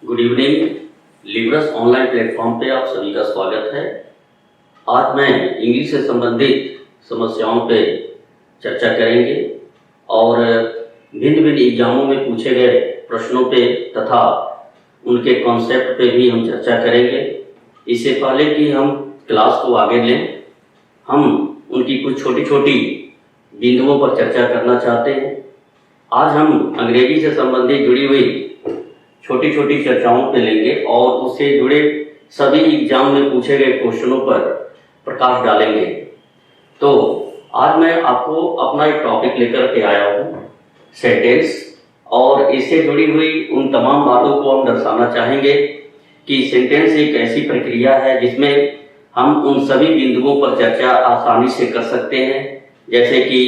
Good evening. Libras online platform पे आप सभी का स्वागत है। आज मैं इंग्लिश से संबंधित समस्याओं पे चर्चा करेंगे और भिन्न भिन्न एग्जामों में पूछे गए प्रश्नों पे तथा उनके कॉन्सेप्ट पे भी हम चर्चा करेंगे। इससे पहले कि हम क्लास को आगे लें, हम उनकी कुछ छोटी छोटी बिंदुओं पर चर्चा करना चाहते हैं। आज हम अंग्रेजी से संबंधित जुड़ी हुई छोटी छोटी चर्चाओं पे लेंगे और उससे जुड़े सभी एग्जाम में पूछे गए क्वेश्चनों पर प्रकाश डालेंगे। तो आज मैं आपको अपना एक टॉपिक लेकर के आया हूँ, सेंटेंस, और इससे जुड़ी हुई उन तमाम बातों को हम दर्शाना चाहेंगे कि सेंटेंस एक ऐसी प्रक्रिया है जिसमें हम उन सभी बिंदुओं पर चर्चा आसानी से कर सकते हैं। जैसे कि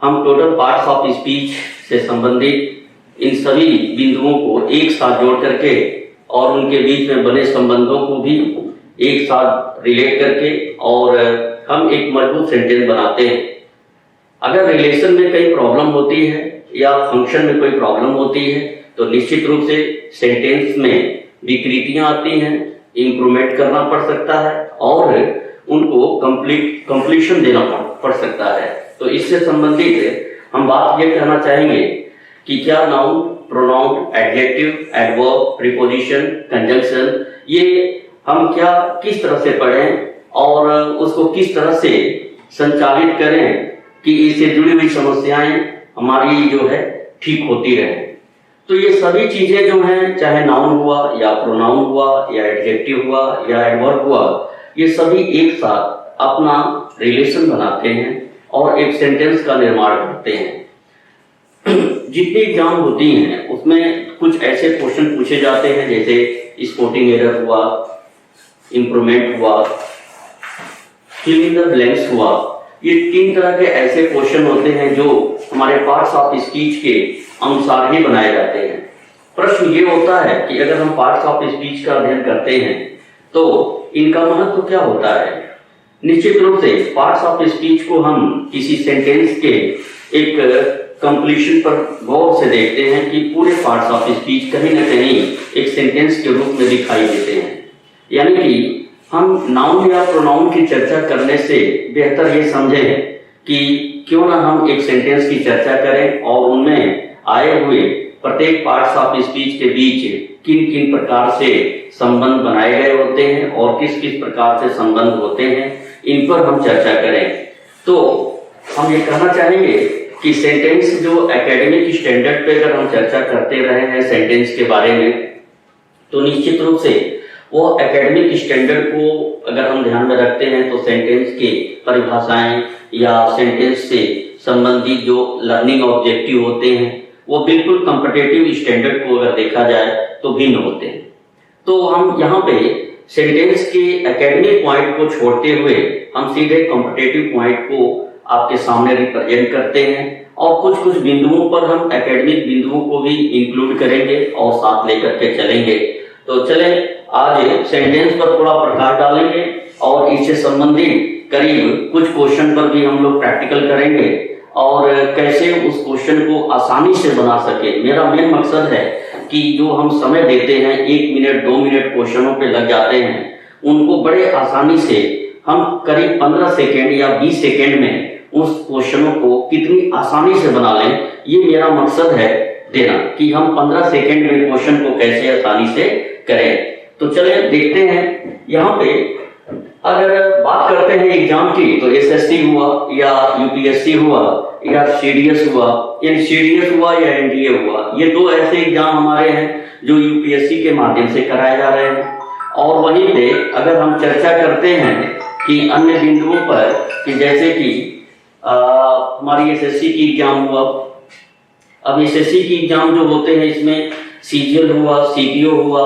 हम टोटल पार्ट्स ऑफ स्पीच से संबंधित इन सभी बिंदुओं को एक साथ जोड़ करके और उनके बीच में बने संबंधों को भी एक साथ रिलेट करके और हम एक मजबूत सेंटेंस बनाते हैं। अगर रिलेशन में कई प्रॉब्लम होती है या फंक्शन में कोई प्रॉब्लम होती है तो निश्चित रूप से सेंटेंस में विकृतियां आती हैं, इंप्रूवमेंट करना पड़ सकता है और उनको कंप्लीशन देना पड़ सकता है। तो इससे संबंधित हम बात ये कहना चाहेंगे कि क्या noun, pronoun, adjective, adverb, preposition, conjunction, ये हम क्या किस तरह से पढ़ें और उसको किस तरह से संचालित करें कि इससे जुड़ी हुई समस्याएं हमारी जो है ठीक होती रहे। तो ये सभी चीजें जो हैं, चाहे नाउन हुआ या प्रोनाउन हुआ या एडजेक्टिव हुआ या एडवर्ब हुआ, ये सभी एक साथ अपना रिलेशन बनाते हैं और एक सेंटेंस का निर्माण करते हैं। जितनी एग्जाम होती हैं उसमें कुछ ऐसे क्वेश्चन पूछे जाते हैं जैसे स्पोर्टिंग एरर हुआ, इंप्रूवमेंट हुआ, फिल इन द ब्लैंक्स हुआ। ये 3 तरह के ऐसे क्वेश्चन होते हैं जो हमारे पार्ट्स ऑफ स्पीच के अनुसार ही बनाए जाते हैं। प्रश्न ये होता है कि अगर हम पार्ट्स ऑफ स्पीच का अध्ययन करते हैं तो इनका महत्व क्या होता है। निश्चित रूप से पार्ट्स ऑफ स्पीच को हम किसी सेंटेंस के एक कंप्लीशन पर गौर से देखते हैं कि पूरे पार्ट्स ऑफ स्पीच कहीं ना कहीं एक सेंटेंस के रूप में दिखाई देते हैं। यानी कि हम नाउन या प्रोनाउन की चर्चा करने से बेहतर ये समझें कि क्यों ना हम एक सेंटेंस की चर्चा करें और उनमें आए हुए प्रत्येक पार्ट्स ऑफ स्पीच के बीच किन किन प्रकार से संबंध बनाए गए होते हैं और किस किस प्रकार से संबंध होते हैं, इन पर हम चर्चा करें। तो हम ये कहना चाहेंगे कि सेंटेंस जो एकेडमिक स्टैंडर्ड पे अगर हम चर्चा करते रहे हैं सेंटेंस के बारे में, तो निश्चित रूप से वो एकेडमिक स्टैंडर्ड को अगर हम ध्यान में रखते हैं तो सेंटेंस के परिभाषाएं या सेंटेंस से संबंधित जो लर्निंग ऑब्जेक्टिव होते हैं वो बिल्कुल कॉम्पिटिटिव स्टैंडर्ड को अगर देखा जाए तो भिन्न होते हैं। तो हम यहाँ पे सेंटेंस के एकेडमिक पॉइंट को छोड़ते हुए हम सीधे कॉम्पिटिटिव पॉइंट को आपके सामने रिप्रेजेंट करते हैं और कुछ कुछ बिंदुओं पर हम एकेडमिक बिंदुओं को भी इंक्लूड करेंगे और साथ लेकर के चलेंगे। तो चलें आज सेंटेंस पर थोड़ा प्रकाश डालेंगे और इससे संबंधित करीब कुछ क्वेश्चन पर भी हम लोग प्रैक्टिकल करेंगे और कैसे उस क्वेश्चन को आसानी से बना सके। मेरा मेन मकसद है कि जो हम समय देते हैं 1 मिनट 2 मिनट क्वेश्चनों पे लग जाते हैं, उनको बड़े आसानी से हम करीब 15 सेकेंड या 20 सेकेंड में उस क्वेश्चनों को कितनी आसानी से बना लें, ये मेरा मकसद है देना कि हम 15 सेकेंड में क्वेश्चन को कैसे आसानी से करें। तो चलिए देखते हैं। यहाँ पे अगर बात करते हैं एग्जाम की तो एसएससी हुआ या यूपीएससी हुआ या सीडीएस हुआ या एनडीए हुआ, ये 2 ऐसे एग्जाम हमारे हैं जो यूपीएससी के माध्यम से कराए जा रहे हैं। और वहीं पे अगर हम चर्चा करते हैं कि अन्य बिंदुओं पर कि जैसे कि हमारी एसएससी की एग्जाम हुआ, अब एसएससी की एग्जाम जो होते हैं इसमें सीजीएल हुआ, सीपीओ हुआ,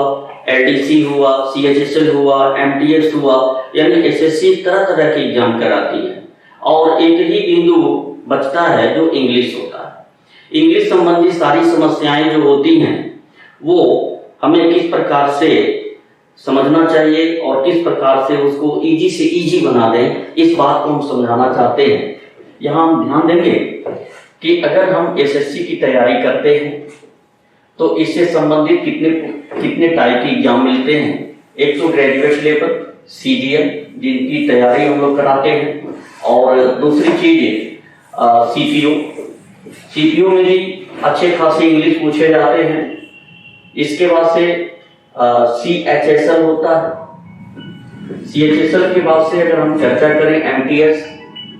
एलडीसी हुआ, सीएचएसएल हुआ, एमटीएस हुआ, यानी एसएससी तरह तरह के एग्जाम कराती है। और एक ही बिंदु बचता है जो इंग्लिश होता है। इंग्लिश संबंधी सारी समस्याएं जो होती हैं वो हमें किस प्रकार से समझना चाहिए और किस प्रकार से उसको इजी से इजी बना दें, इस बात को हम समझाना चाहते हैं। यहाँ हम ध्यान देंगे कि अगर हम एसएससी की तैयारी करते हैं तो इससे संबंधित कितने कितने टाइप के एग्जाम मिलते हैं। एक तो ग्रेजुएट लेवल CGL जिनकी तैयारी हम लोग कराते हैं, और दूसरी चीज CPO में भी अच्छे खासे इंग्लिश पूछे जाते हैं। इसके बाद से CHSL होता है। CHSL के बाद से अगर हम चर्चा करें MTS,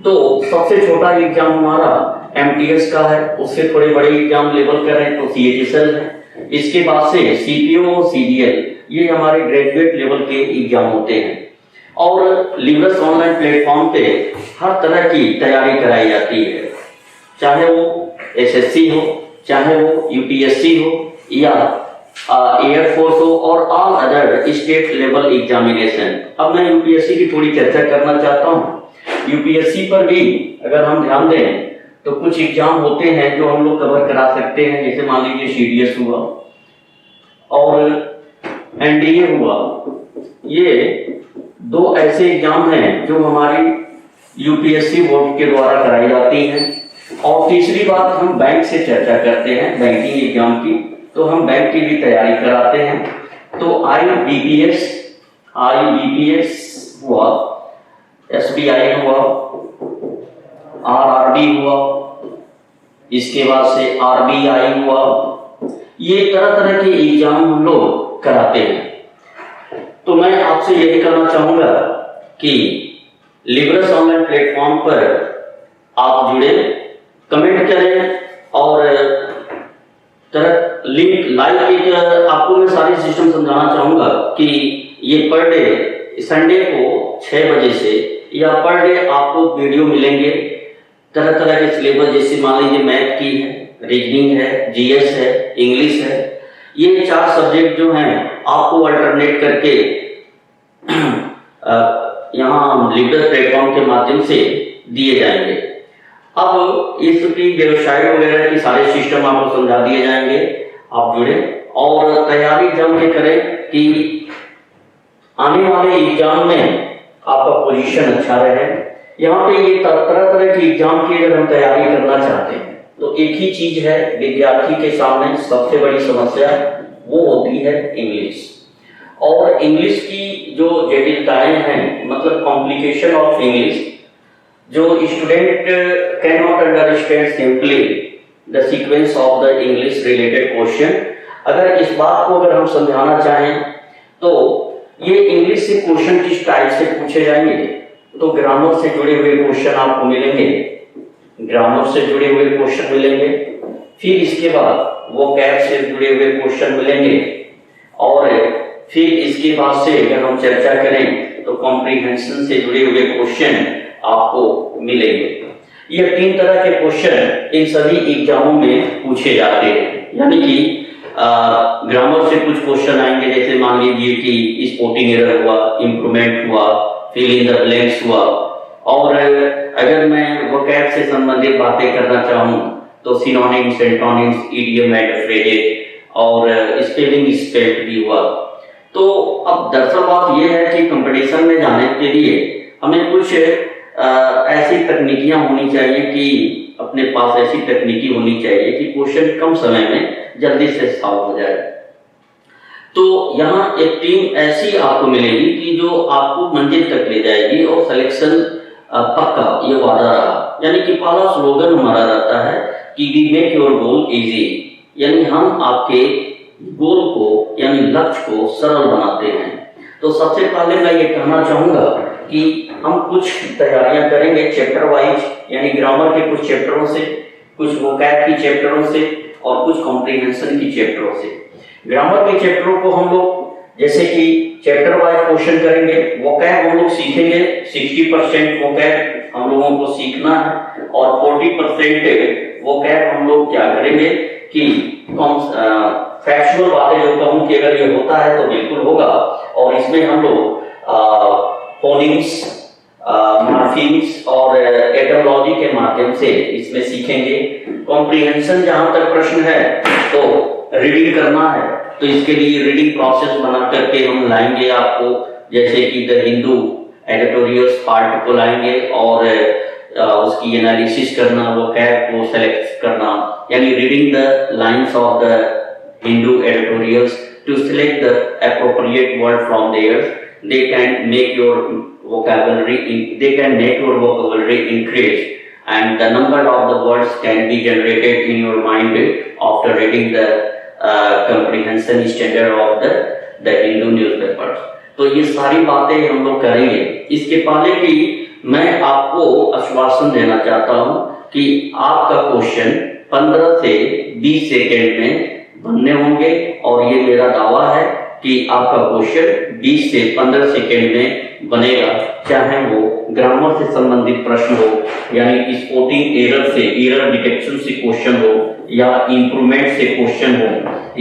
तो सबसे छोटा एग्जाम हमारा MTS का है, उससे थोड़े बड़े एग्जाम लेवल करें तो CHSL है। इसके बाद से CPO और CGL ये हमारे ग्रेजुएट लेवल के एग्जाम होते हैं। और लिवरस ऑनलाइन प्लेटफॉर्म पे हर तरह की तैयारी कराई जाती है, चाहे वो SSC हो, चाहे वो UPSC हो, या एयरफोर्स हो, और all other state level examination. अब मैं UPSC की थोड़ी चर्चा करना चाहता हूँ। UPSC पर भी अगर हम ध्यान दें तो कुछ एग्जाम होते हैं जो हम लोग कवर करा सकते हैं, जैसे मान लीजिए CDS हुआ और NDA हुआ। ये दो ऐसे एग्जाम हैं जो हमारी UPSC बोर्ड के द्वारा कराई जाती हैं। और तीसरी बात, हम बैंक से चर्चा करते हैं बैंकिंग एग्जाम की, तो हम बैंक की भी तैयारी कराते हैं। तो IBPS हुआ, SBI हुआ, RRB हुआ, इसके बाद से RBI हुआ। ये तरह तरह के एग्जाम हम लोग कराते हैं। तो मैं आपसे यही कहना चाहूंगा कि लिवरस ऑनलाइन प्लेटफॉर्म पर आप जुड़े, कमेंट करें, और तरह लिंक लाइक एक आपको मैं सारी सिस्टम समझाना चाहूंगा कि ये पर डे संडे को 6 बजे से या पर डे आपको वीडियो मिलेंगे तरह तरह के सिलेबस, जैसे मान लीजिए मैथ की है, रीजनिंग है, GS है, इंग्लिश है। ये 4 सब्जेक्ट जो हैं आपको अल्टरनेट करके यहाँ लिवरस प्लेटफॉर्म के माध्यम से दिए जाएंगे। अब इसकी वेबसाइट वगैरह की सारे सिस्टम आपको समझा दिए जाएंगे, आप जुड़े और तैयारी जम के करें कि आने वाले एग्जाम में आपका पोजीशन अच्छा रहे। यहाँ पे ये तरह तरह के एग्जाम की अगर हम तैयारी करना चाहते हैं तो एक ही चीज है, विद्यार्थी के सामने सबसे बड़ी समस्या वो होती है इंग्लिश। और इंग्लिश की जो जटिलताएं हैं, मतलब कॉम्प्लिकेशन ऑफ इंग्लिश, जो student can not understand simply the sequence of the English related question. अगर इस बात को अगर हम समझाना चाहें तो ये इंग्लिश से क्वेश्चन किस टाइप से पूछे जाएंगे, तो ग्रामर से जुड़े हुए क्वेश्चन आपको मिलेंगे, ग्रामर से जुड़े हुए क्वेश्चन मिलेंगे। फिर इसके बाद वोकैब से जुड़े हुए क्वेश्चन मिलेंगे, और फिर इसके बाद से अगर हम चर्चा करें तो कॉम्प्रिहेंशन से जुड़े हुए क्वेश्चन आपको मिलेंगे। ये 3 तरह के क्वेश्चन इन सभी एग्जामों में पूछे जाते हैं। यानी कि ग्रामर से कुछ क्वेश्चन आएंगे, जैसे मान लीजिए कि स्पोर्टिंग एरर हुआ, इंप्रूवमेंट हुआ, फिल इन द ब्लैंक्स हुआ। और अगर मैं वोकैब से संबंधित बातें करना चाहूँ तो synonyms, antonyms, idiom and phrases और स्पेलिंग स्पेल्ड भी हुआ। तो अब दरअसल बात यह है कि कंपटीशन में जाने के लिए हमें कुछ ऐसी तकनीकियां होनी चाहिए कि अपने पास ऐसी तकनीकी होनी चाहिए कि क्वेश्चन कम समय में जल्दी से सॉल्व हो जाए। तो यहाँ एक टीम ऐसी आपको मिलेगी कि जो आपको मंजिल तक ले जाएगी, और सिलेक्शन पक्का, ये वादा रहा। यानी कि पहला स्लोगन हमारा रहता है कि we make your goal easy, यानी हम आपके गोल को यानी लक्ष्य को सरल बनाते हैं। तो सबसे पहले मैं ये कहना चाहूंगा कि हम कुछ तैयारियां करेंगे चैप्टर वाइज, यानी ग्रामर के कुछ चैप्टरों से, कुछ वोकैब की चैप्टरों से, और कुछ कॉम्प्रिहेंशन की चैप्टरों से। ग्रामर के चैप्टरों को हम लोग जैसे कि चैप्टर वाइज क्वेश्चन करेंगे। वोकैब हम लोग सीखेंगे, 60% वोकैब हम लोगों को सीखना है, और 40% वोकैब हम लोग क्या करेंगे कि फैक्चुअल बातें जो कहूँ कि अगर ये होता है तो बिल्कुल होगा, और इसमें हम लोग फोनिम्स, मॉर्फीम्स और एटोलॉजी के माध्यम से इसमें सीखेंगे। कॉम्प्रिहेंशन जहां तक प्रश्न है तो रीडिंग करना है, तो इसके लिए रीडिंग प्रोसेस बना करके हम लाएंगे आपको, जैसे कि द हिंदू एडिटोरियल्स पार्ट को लाएंगे, और उसकी एनालिसिस करना, वोकैब को सेलेक्ट करना, यानी reading the lines of the Hindu editorials to select the appropriate word from there. They can make your vocabulary increase, and the number of the words can be generated in your mind after reading the comprehension standard of the Hindu newspapers. तो ये सारी बातें हम लोग करेंगे। इसके पहले कि मैं आपको आश्वासन देना चाहता हूं कि आपका क्वेश्चन 15 से 20 सेकेंड में बनने होंगे, और ये मेरा दावा है कि आपका क्वेश्चन 20 से 15 सेकेंड में बनेगा, चाहे वो ग्रामर से संबंधित प्रश्न हो, यानी स्पोर्टिंग एरर से, एरर डिटेक्शन से क्वेश्चन हो, या इंप्रूवमेंट से क्वेश्चन हो,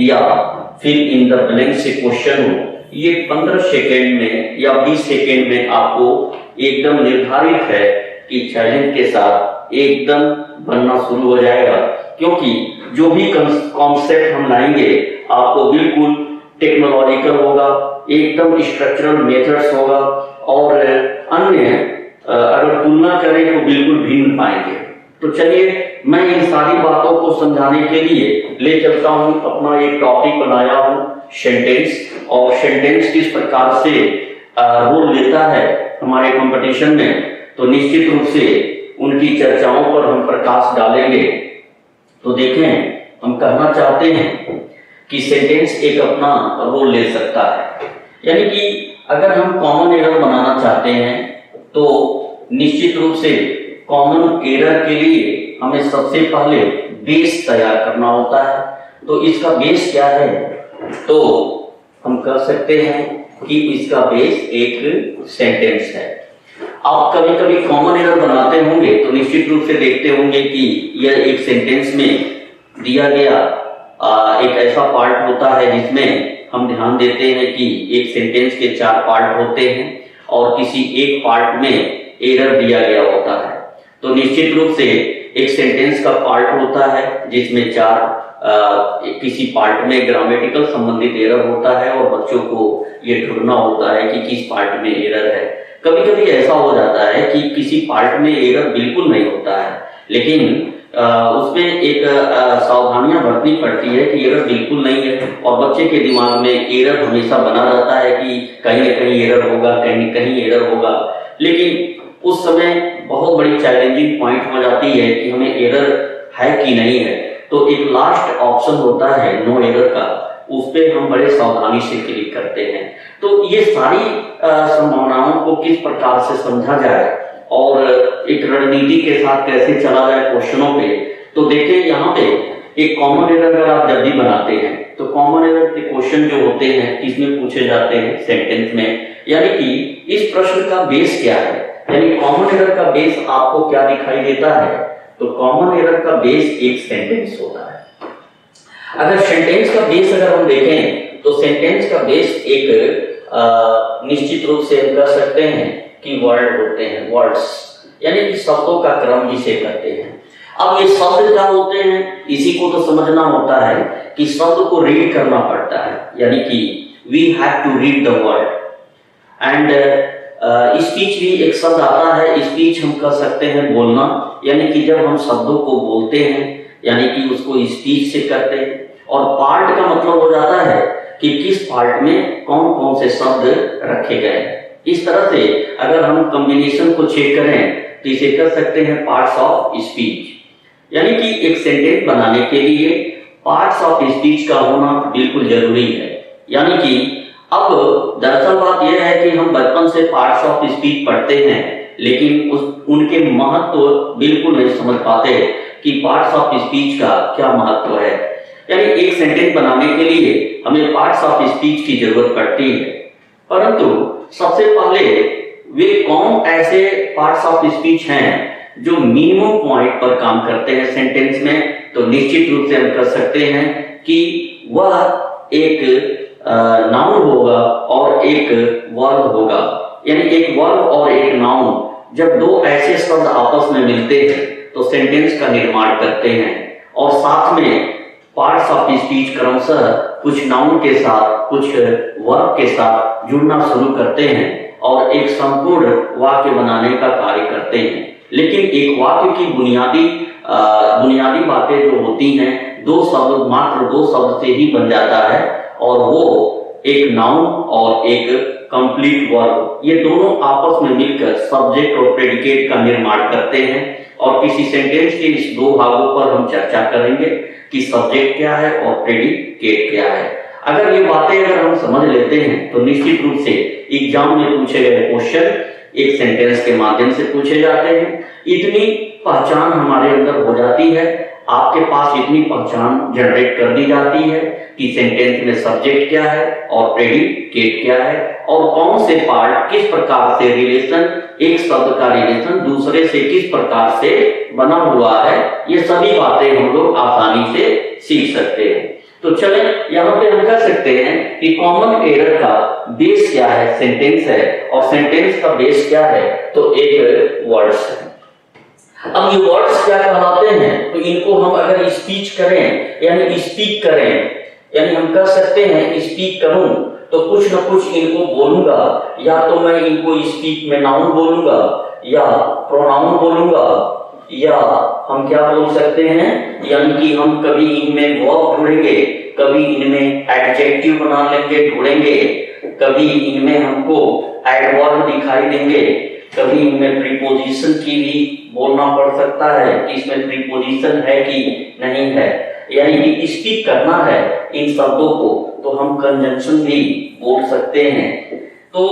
या फिर इन द ब्लैंक से क्वेश्चन हो। ये 15 सेकेंड में या 20 सेकेंड में आपको एकदम निर्धारित है कि चैलेंज के साथ एकदम बनना शुरू हो जाएगा, क्योंकि जो भी कॉन्सेप्ट हम लाएंगे आपको बिल्कुल टेक्नोलॉजिकल होगा, एकदम स्ट्रक्चरल मेथड्स होगा, और अन्य अगर तुलना करें तो बिल्कुल भिन्न पाएंगे। तो चलिए मैं इन सारी बातों को समझाने के लिए ले चलता हूं, अपना एक टॉपिक बनाया हूं सेंटेंस, और सेंटेंस किस प्रकार से रोल लेता है हमारे कंपटीशन में, तो निश्चित रूप से उनकी चर्चाओं पर हम प्रकाश डालेंगे। तो देखें, हम कहना चाहते हैं कि सेंटेंस एक अपना रोल ले सकता है, यानी कि अगर हम कॉमन एरर बनाना चाहते हैं तो निश्चित रूप से कॉमन एरर के लिए हमें सबसे पहले बेस तैयार करना होता है। तो इसका बेस क्या है, तो हम कह सकते हैं कि इसका बेस एक सेंटेंस है। आप कभी कभी कॉमन एरर बनाते होंगे तो निश्चित रूप से देखते होंगे कि यह एक सेंटेंस में दिया गया एक ऐसा पार्ट होता है जिसमें हम ध्यान देते हैं कि एक सेंटेंस के 4 पार्ट होते हैं और किसी एक पार्ट में एरर दिया गया होता है। तो निश्चित रूप से एक सेंटेंस का पार्ट होता है जिसमें किसी पार्ट में ग्रामेटिकल संबंधित एरर होता है, और बच्चों को ये ढूंढना होता है कि किस पार्ट में एरर है। कभी कभी ऐसा हो जाता है कि किसी पार्ट में एरर बिल्कुल नहीं होता है, लेकिन उसमें एक सावधानियां बरतनी पड़ती है कि एरर बिल्कुल नहीं है, और बच्चे के दिमाग में एरर हमेशा बना रहता है कि कहीं न कहीं एरर होगा, कहीं न कहीं एरर होगा। लेकिन उस समय बहुत बड़ी चैलेंजिंग पॉइंट हो जाती है कि हमें एरर है कि नहीं है। तो एक लास्ट ऑप्शन होता है नो एरर का, उस पर हम बड़े सावधानी से क्लिक करते हैं। तो ये सारी संभावनाओं को किस प्रकार से समझा जाए और एक रणनीति के साथ कैसे चला जाए क्वेश्चनों पे, तो देखें यहाँ पे एक कॉमन एरर अगर आप जब भी बनाते हैं तो कॉमन एरर के क्वेश्चन जो होते हैं किसमें पूछे जाते हैं, सेंटेंस में। यानी कि इस प्रश्न का बेस क्या है, यानी कॉमन एरर का बेस आपको क्या दिखाई देता है, तो कॉमन एरर का बेस एक सेंटेंस होता है। अगर सेंटेंस का बेस अगर हम देखें तो सेंटेंस का बेस एक निश्चित रूप से हम कह सकते हैं कि वर्ड होते हैं, वर्ड्स, यानी कि शब्दों का क्रम जिसे कहते हैं। अब ये शब्द क्या होते हैं, इसी को तो समझना होता है कि शब्द को रीड करना पड़ता है, यानी कि we have to read the word. And speech भी एक शब्द आता है, स्पीच हम कह सकते हैं बोलना, यानी कि जब हम शब्दों को बोलते हैं यानी कि उसको स्पीच से करते हैं। और पार्ट का मतलब हो जाता है कि किस पार्ट में कौन कौन से शब्द रखे गए हैं। इस तरह से अगर हम कॉम्बिनेशन को चेक करें तो इसे कह सकते हैं पार्ट्स ऑफ स्पीच, यानी कि एक सेंटेंस बनाने के लिए पार्ट्स ऑफ स्पीच का होना बिल्कुल जरूरी है। यानी कि अब दरअसल बात यह है कि हम बचपन से पार्ट्स ऑफ स्पीच पढ़ते हैं, लेकिन उनके महत्व बिल्कुल नहीं समझ पाते कि पार्ट्स ऑफ स्पीच का क्या महत्व है। यानी एक सेंटेंस बनाने के लिए हमें पार्ट्स ऑफ स्पीच की जरूरत पड़ती है, परंतु सबसे पहले वे कौन ऐसे पार्ट्स ऑफ स्पीच हैं जो मिनिमम पॉइंट पर काम करते हैं सेंटेंस में, तो निश्चित रूप से हम कह सकते हैं कि वह एक नाउन होगा और एक वर्ब होगा। यानी एक वर्ब और एक नाउन जब दो ऐसे शब्द आपस में मिलते हैं तो सेंटेंस का निर्माण करते हैं, और साथ में पार्ट्स ऑफ स्पीच क्रमशः कुछ नाउन के साथ कुछ वर्ब के साथ जुड़ना शुरू करते हैं और एक संपूर्ण वाक्य बनाने का कार्य करते हैं। लेकिन एक वाक्य की बुनियादी बातें जो होती हैं मात्र दो शब्द से ही बन जाता है, और वो एक नाउन और एक कंप्लीट वर्ब, ये दोनों आपस में मिलकर सब्जेक्ट और प्रेडिकेट का निर्माण करते हैं। और किसी सेंटेंस के इस दो भागों पर हम चर्चा करेंगे कि सब्जेक्ट क्या है और प्रेडिकेट क्या है। अगर ये बातें हम समझ लेते हैं तो निश्चित रूप से एग्जाम में पूछे गए क्वेश्चन एक सेंटेंस के माध्यम से पूछे जाते हैं। इतनी पहचान हमारे अंदर हो जाती है, आपके पास इतनी पहचान जनरेट कर दी जाती है कि सेंटेंस में सब्जेक्ट क्या है और प्रेडिकेट क्या है, और कौन से पार्ट किस प्रकार से रिलेशन, एक शब्द का रिलेशन दूसरे से किस प्रकार से बना हुआ है, ये सभी बातें हम लोग आसानी से सीख सकते हैं। तो चलें यहाँ पे हम कह सकते हैं कि कॉमन एरर का बेस क्या है, सेंटेंस है, और सेंटेंस का बेस क्या है, तो एक वर्ड्स है। अब ये वर्ड्स क्या कहलाते हैं, तो इनको हम अगर स्पीच करें यानी स्पीक करें, यानी हम कह सकते हैं स्पीक करूं तो कुछ ना कुछ इनको बोलूंगा, या तो मैं इनको स्पीक में नाउन बोलूंगा या प्रोनाउन बोलूंगा, या हम क्या बोल सकते हैं, यानी कि हम कभी इनमें वर्ब ढूंढेंगे, कभी इनमें एडजेक्टिव बना लेंगे ढूंढेंगे, कभी इनमें हमको एडवर्ब दिखाई देंगे, कभी इनमें प्रीपोजिशन की भी बोलना पड़ सकता है कि इसमें प्रीपोजिशन है कि नहीं है, यानी कि स्पीक करना है इन शब्दों को तो हम कंजंक्शन भी बोल सकते हैं। तो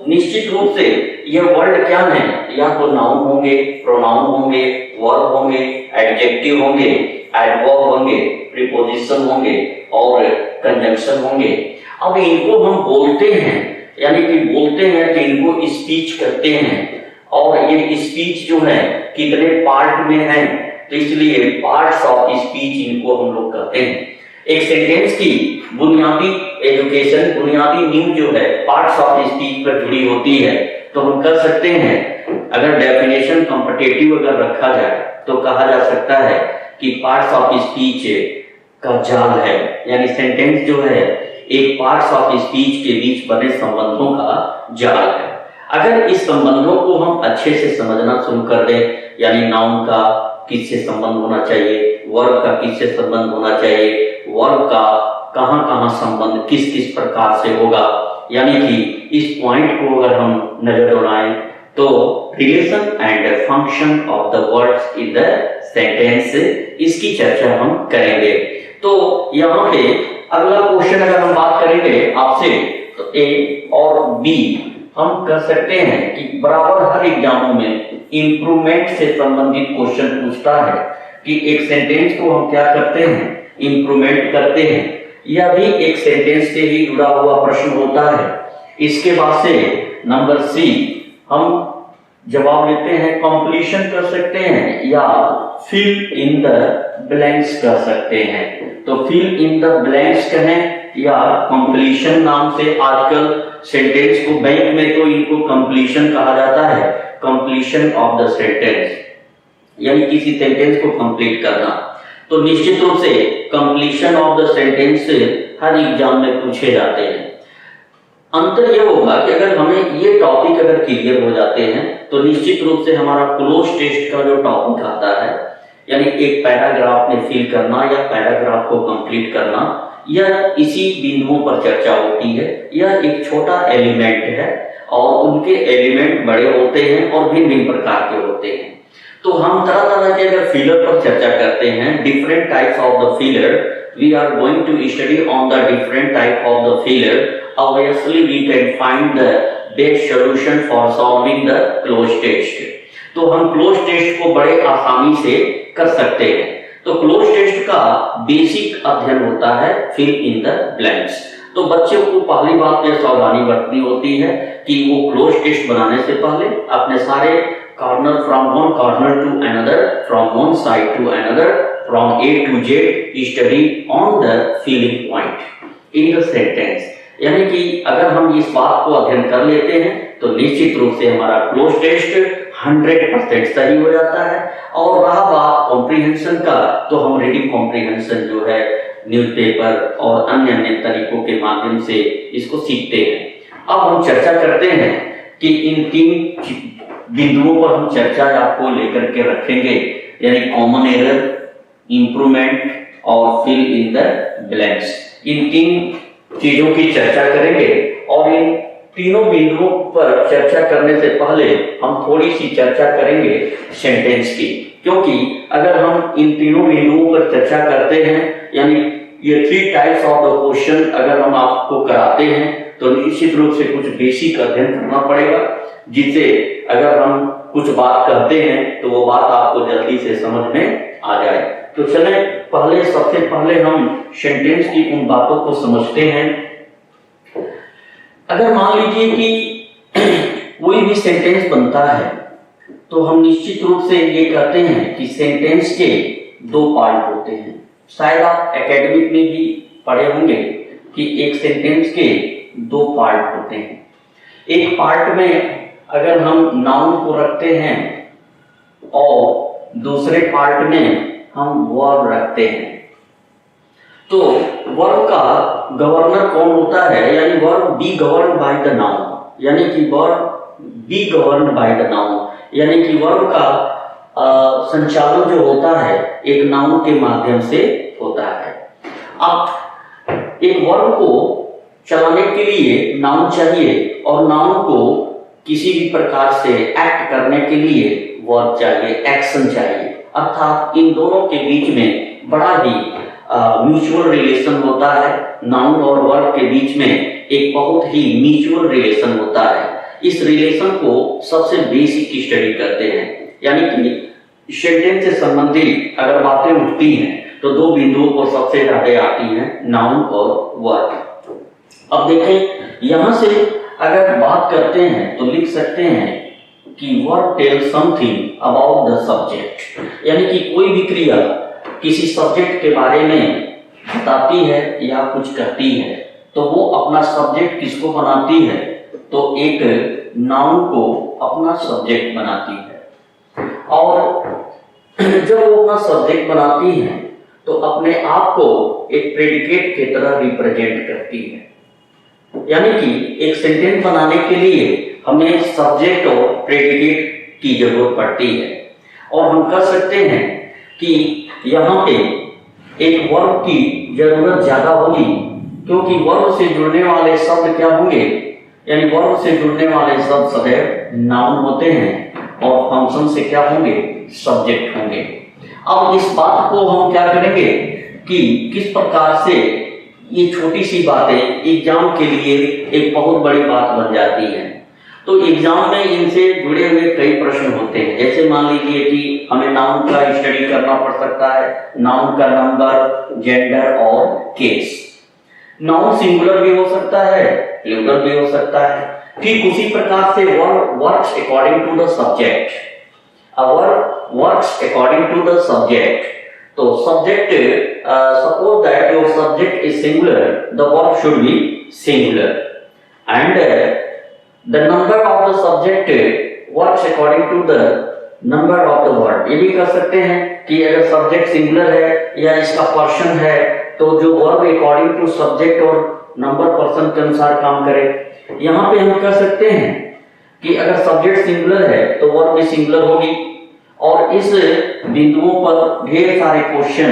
निश्चित रूप से यह वर्ड क्या है, या तो नाउन होंगे, प्रोनाउन होंगे, वर्ब होंगे, एडजेक्टिव होंगे, एडवर्ब होंगे, प्रीपोजिशन होंगे और कंजंक्शन होंगे। अब इनको हम बोलते हैं, यानी कि बोलते हैं कि इनको स्पीच करते हैं, और ये स्पीच जो है कितने पार्ट में है, तो इसलिए पार्ट्स ऑफ स्पीच इनको हम लोग कहते हैं। एक सेंटेंस की बुनियादी एजुकेशन, बुनियादी नींव जो है पार्ट्स ऑफ स्पीच पर जुड़ी होती है, तो हम कह सकते हैं अगर डेफिनेशन कॉम्पिटिटिव अगर रखा जाए तो कहा जा सकता है कि पार्ट्स ऑफ स्पीच का जाल है, यानी सेंटेंस जो है एक पार्ट्स ऑफ स्पीच के बीच बने संबंधों का जाल है। अगर इस संबंधों को हम अच्छे से समझना शुरू कर दें, यानी नाउन का किससे संबंध होना चाहिए, वर्ब का किससे संबंध होना चाहिए, वर्ब का कहां-कहां संबंध किस किस प्रकार से होगा, यानी कि इस पॉइंट को अगर हम नजर दौड़ाएं तो relation and function of the words in the sentence, इसकी चर्चा हम करेंगे। तो यहाँ पे अगला क्वेश्चन अगर हम बात करेंगे आपसे, तो ए और बी हम कह सकते हैं कि बराबर हर एग्जामों में इंप्रूवमेंट से संबंधित क्वेश्चन पूछता है कि एक सेंटेंस को हम क्या करते हैं, इंप्रूवमेंट करते हैं। यह भी एक सेंटेंस से ही जुड़ा हुआ प्रश्न होता है। इसके बाद से नंबर सी हम जवाब लेते हैं कंप्लीशन कर सकते हैं या फिल इन द ब्लैंक्स कर सकते हैं। तो फिल इन द ब्लैंक्स कहें या कंप्लीशन नाम से आजकल सेंटेंस को बैंक में तो इनको कंप्लीशन कहा जाता है, कंप्लीशन ऑफ द सेंटेंस, यानी किसी सेंटेंस को कंप्लीट करना। तो निश्चित रूप से completion of the sentence her exam में पूछे जाते हैं। अंतर यह होगा कि अगर हमें ये टॉपिक अगर क्लियर हो जाते हैं तो निश्चित रूप से हमारा क्लोज टेस्ट का जो टॉपिक आता है, यानी एक पैराग्राफ में फिल करना या पैराग्राफ को कंप्लीट करना, यह इसी बिंदुओं पर चर्चा होती है। यह एक छोटा एलिमेंट है और उनके एलिमेंट बड़े होते हैं और भिन्न प्रकार के होते हैं। तो हम तरह तरह के अगर फिलर पर चर्चा करते हैं, different types of the filler, we are going to study on the different type of the filler, obviously we can find the best solution for solving the closed test। तो हम क्लोज टेस्ट को बड़े आसानी से कर सकते हैं। तो क्लोज टेस्ट का बेसिक अध्ययन होता है फिल इन द ब्लैंक्स। तो बच्चों को पहली बात यह सावधानी बरतनी होती है कि वो क्लोज टेस्ट बनाने से पहले अपने सारे corner from one corner to another, from one side to another, from A to Z study on the filling point in the sentence. यानी कि अगर हम इस बात को अध्ययन कर लेते हैं तो निश्चित रूप से हमारा क्लोज टेस्ट 100% सही हो जाता है। और रहा बात कॉम्प्रिहेंशन का, तो हम रीडिंग कॉम्प्रिहेंशन जो है न्यूज़पेपर और अन्य अन्य तरीकों के माध्यम से इसको सीखते हैं। अब हम चर्चा करते हैं कि इन तीन बिंदुओं पर हम चर्चा आपको लेकर के रखेंगे, यानी कॉमन एरर, इंप्रूवमेंट और फिल इन द ब्लैंक्स। इन 3 चीजों की चर्चा करेंगे और इन तीनों बिंदुओं पर चर्चा करने से पहले हम थोड़ी सी चर्चा करेंगे सेंटेंस की, क्योंकि अगर हम इन तीनों बिंदुओं पर चर्चा करते हैं, यानी ये 3 टाइप्स ऑफ द क्वेश्चन अगर हम आपको कराते हैं तो निश्चित रूप से कुछ बेसिक अध्ययन करना पड़ेगा, जिससे अगर हम कुछ बात करते हैं तो वो बात आपको जल्दी से समझ में आ जाए। तो चलें सबसे पहले हम सेंटेंस की उन बातों को समझते हैं। अगर मान लीजिए कि कोई भी सेंटेंस बनता है तो हम निश्चित रूप से ये कहते हैं कि सेंटेंस के 2 पार्ट होते हैं। शायद आप एकेडमिक में भी पढ़े होंगे कि एक सेंटेंस के 2 पार्ट होते हैं। एक पार्ट में अगर हम नाउन को रखते हैं और दूसरे पार्ट में हम वर्ब रखते हैं। तो वर्ब का गवर्नर कौन होता है, यानी verb be govern by the noun, यानी कि verb be govern by the noun, यानी कि वर्ब का संचालन जो होता है एक नाउन के माध्यम से होता है। अब एक वर्ब को चलाने के लिए नाउन चाहिए और नाउन को किसी भी प्रकार से एक्ट करने के लिए वर्ब चाहिए, एक्शन चाहिए। अर्थात इन दोनों के बीच में बड़ा ही म्यूचुअल रिलेशन होता है। नाउन और वर्ब के बीच में एक बहुत ही म्यूचुअल रिलेशन होता है। इस रिलेशन को सबसे बेसिक स्टडी करते हैं, यानी कि सेंटेंस से संबंधित अगर बातें उठती हैं तो 2 बिंदुओं पर सबसे ज्यादा आती हैं, नाउन और वर्ब। अब देखें यहां से अगर बात करते हैं तो लिख सकते हैं कि verb tell something about the subject, यानी कि कोई भी क्रिया किसी सब्जेक्ट के बारे में बताती है या कुछ कहती है तो वो अपना सब्जेक्ट किसको बनाती है, तो एक नाउन को अपना सब्जेक्ट बनाती है। और जब वो अपना सब्जेक्ट बनाती है तो अपने आप को एक प्रेडिकेट की तरह रिप्रेजेंट करती है, यानी कि एक सेंटेंस बनाने के लिए हमें सब्जेक्ट और प्रेडिकेट की जरूरत पड़ती है। और हम कह सकते हैं कि यहाँ पे एक वर्ब की जरूरत ज्यादा होगी, क्योंकि वर्ब से जुड़ने वाले शब्द क्या होंगे, यानी वर्ब से जुड़ने वाले शब्द सदैव नाउन होते हैं और फंक्शन से क्या होंगे, सब्जेक्ट होंगे। अब इस बात को हम क्या करेंगे कि किस प्रकार से ये छोटी सी बातें एग्जाम के लिए एक बहुत बड़ी बात बन जाती हैं। तो एग्जाम में इनसे जुड़े हुए कई प्रश्न होते हैं। जैसे मान लीजिए कि हमें नाउन का स्टडी करना पड़ सकता है, नाउन का नंबर, जेंडर और केस। नाउन सिंगुलर भी हो सकता है, प्लूरल भी हो सकता है। ठीक उसी प्रकार से verb works according to the subject. A verb works according to the subject. तो subject, suppose that your subject is singular, the verb should be singular, and the number of the subject works according to the number of the verb. ये भी कह सकते हैं कि अगर subject singular है या इसका person है तो जो verb according to subject और number person के अनुसार काम करे। यहाँ पे हम कह सकते हैं कि अगर सब्जेक्ट सिंगुलर है तो वर्ब भी सिंगुलर होगी। और इस बिंदुओं पर ढेर सारे क्वेश्चन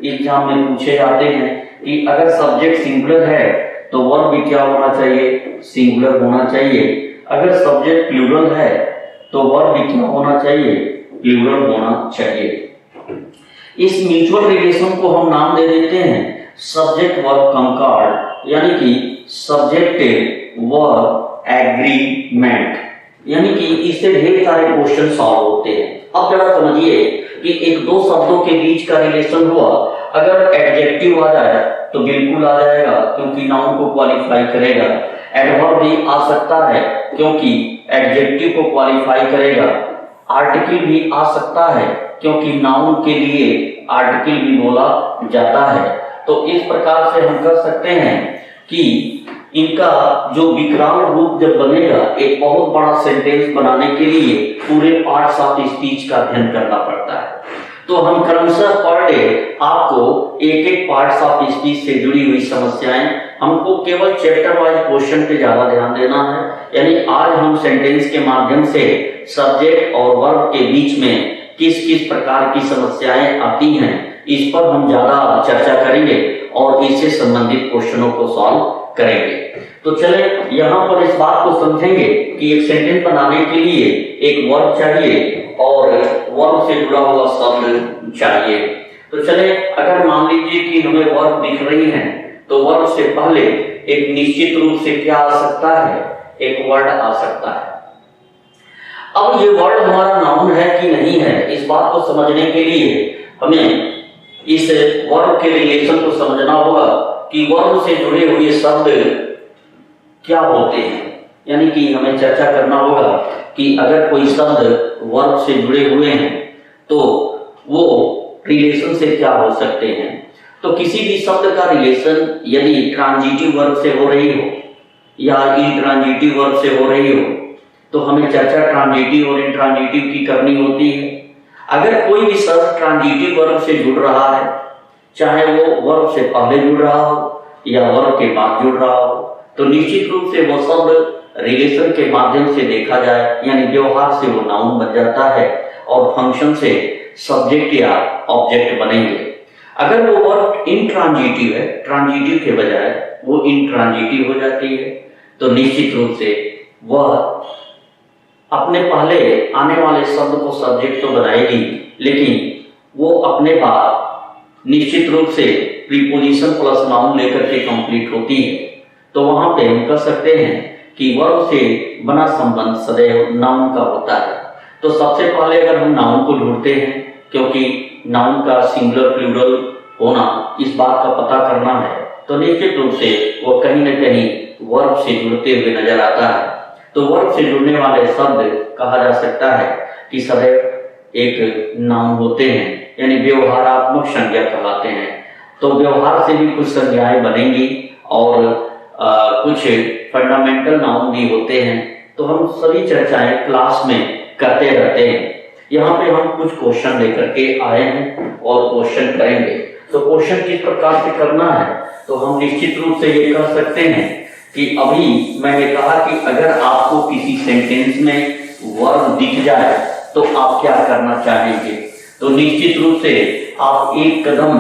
एग्जाम में पूछे जाते हैं कि अगर सब्जेक्ट सिंगुलर है तो वर्ब भी क्या होना चाहिए, सिंगुलर होना चाहिए। अगर सब्जेक्ट प्लूरल है तो वर्ब भी क्या होना चाहिए, प्लूरल होना चाहिए। इस म्यूचुअल रिलेशन को हम नाम दे देते हैं सब्जेक्ट वर्ब कंकॉर्ड, यानी कि सब्जेक्ट वर्ब एग्रीमेंट, यानी कि इससे ढेर सारे क्वेश्चन सॉल्व होते हैं। अब जरा समझिए कि एक दो शब्दों के बीच का रिलेशन हुआ, अगर एडजेक्टिव आ जाए तो बिल्कुल आ जाएगा क्योंकि नाउन को क्वालिफाई करेगा। एडवर्ब भी आ सकता है क्योंकि एडजेक्टिव को क्वालिफाई करेगा। आर्टिकल भी आ सकता है क्योंकि नाउन के लिए आर्टिकल भी बोला जाता है। तो इस प्रकार से हम कह सकते हैं कि इनका जो विकराल रूप जब बनेगा, एक बहुत बड़ा सेंटेंस बनाने के लिए पूरे पार्ट्स ऑफ स्पीच का अध्ययन करना पड़ता है। तो हम क्रमशः पर डे आपको एक एक पार्ट्स ऑफ स्पीच से जुड़ी हुई समस्याएं, हमको केवल चैप्टर वाइज क्वेश्चन पे ज्यादा ध्यान देना है। यानी आज हम सेंटेंस के माध्यम से सब्जेक्ट और वर्ब के बीच में किस किस प्रकार की समस्याएं आती हैं, इस पर हम ज्यादा चर्चा करेंगे और इससे संबंधित क्वेश्चनों को सॉल्व करेंगे। तो चले यहाँ पर इस बात को समझेंगे कि एक सेंटेंस बनाने के लिए एक वर्ब चाहिए और वर्ब से जुड़ा हुआ शब्द चाहिए। तो चले, अगर मान लीजिए कि हमें वर्ब दिख रही है तो वर्ब से पहले एक निश्चित रूप से क्या आ सकता है, एक वर्ड आ सकता है। अब ये वर्ड हमारा नाउन है कि नहीं है, इस बात को समझने के लिए हमें इस वर्ब के रिलेशन को समझना होगा कि वर्ब से जुड़े हुए शब्द क्या होते हैं। यानी कि हमें चर्चा करना होगा कि अगर कोई शब्द वर्ब से जुड़े हुए हैं तो वो रिलेशन से क्या हो सकते हैं। तो किसी भी शब्द का रिलेशन यदि ट्रांजिटिव वर्ब से हो रही हो या इंट्रांजिटिव वर्ब से हो रही हो तो हमें चर्चा ट्रांजिटिव और इंट्रांजिटिव की करनी होती है। अगर कोई भी शब्द ट्रांजिटिव वर्ब से जुड़ रहा है, चाहे वो वर्ब से पहले जुड़ रहा हो या वर्ब के बाद जुड़ रहा हो, तो निश्चित रूप से वो शब्द रिलेशन के माध्यम से देखा जाए, यानी व्यवहार से वो नाउन बन जाता है और फंक्शन से सब्जेक्ट या ऑब्जेक्ट बनेंगे। अगर वो वर्ब इंट्रांजिटिव है, ट्रांजिटिव के बजाय वो इंट्रांजिटिव हो जाती है, तो निश्चित रूप से वह अपने पहले आने वाले शब्द को सब्जेक्ट तो बनाएगी, लेकिन वो अपने बाद निश्चित रूप से प्रीपोजिशन प्लस नाउन लेकर के कंप्लीट होती है। तो वहां पे हम कह सकते हैं कि वर्ब से बना संबंध सदैव नाउन का होता है। तो सबसे पहले अगर हम नाउन को ढूंढते हैं, क्योंकि नाउन का सिंगुलर प्लूरल होना इस बात का पता करना है, तो निश्चित रूप से वो कहीं न कहीं वर्ब से जुड़ते हुए नजर आता है। तो वर्ब से जुड़ने वाले शब्द कहा जा सकता है कि सदैव एक नाउन होते हैं, यानी व्यवहारात्मक संज्ञा कहलाते हैं। तो व्यवहार से भी कुछ संज्ञाएं बनेंगी और कुछ फंडामेंटल नाउन भी होते हैं। तो हम सभी चर्चाएं क्लास में करते रहते हैं। यहाँ पे हम कुछ क्वेश्चन लेकर के आए हैं और क्वेश्चन करेंगे। तो क्वेश्चन किस प्रकार से करना है, तो हम निश्चित रूप से ये कह सकते हैं कि अभी मैंने कहा कि अगर आपको किसी सेंटेंस में वर्ब दिख जाए तो आप क्या करना चाहेंगे। तो निश्चित रूप से आप एक कदम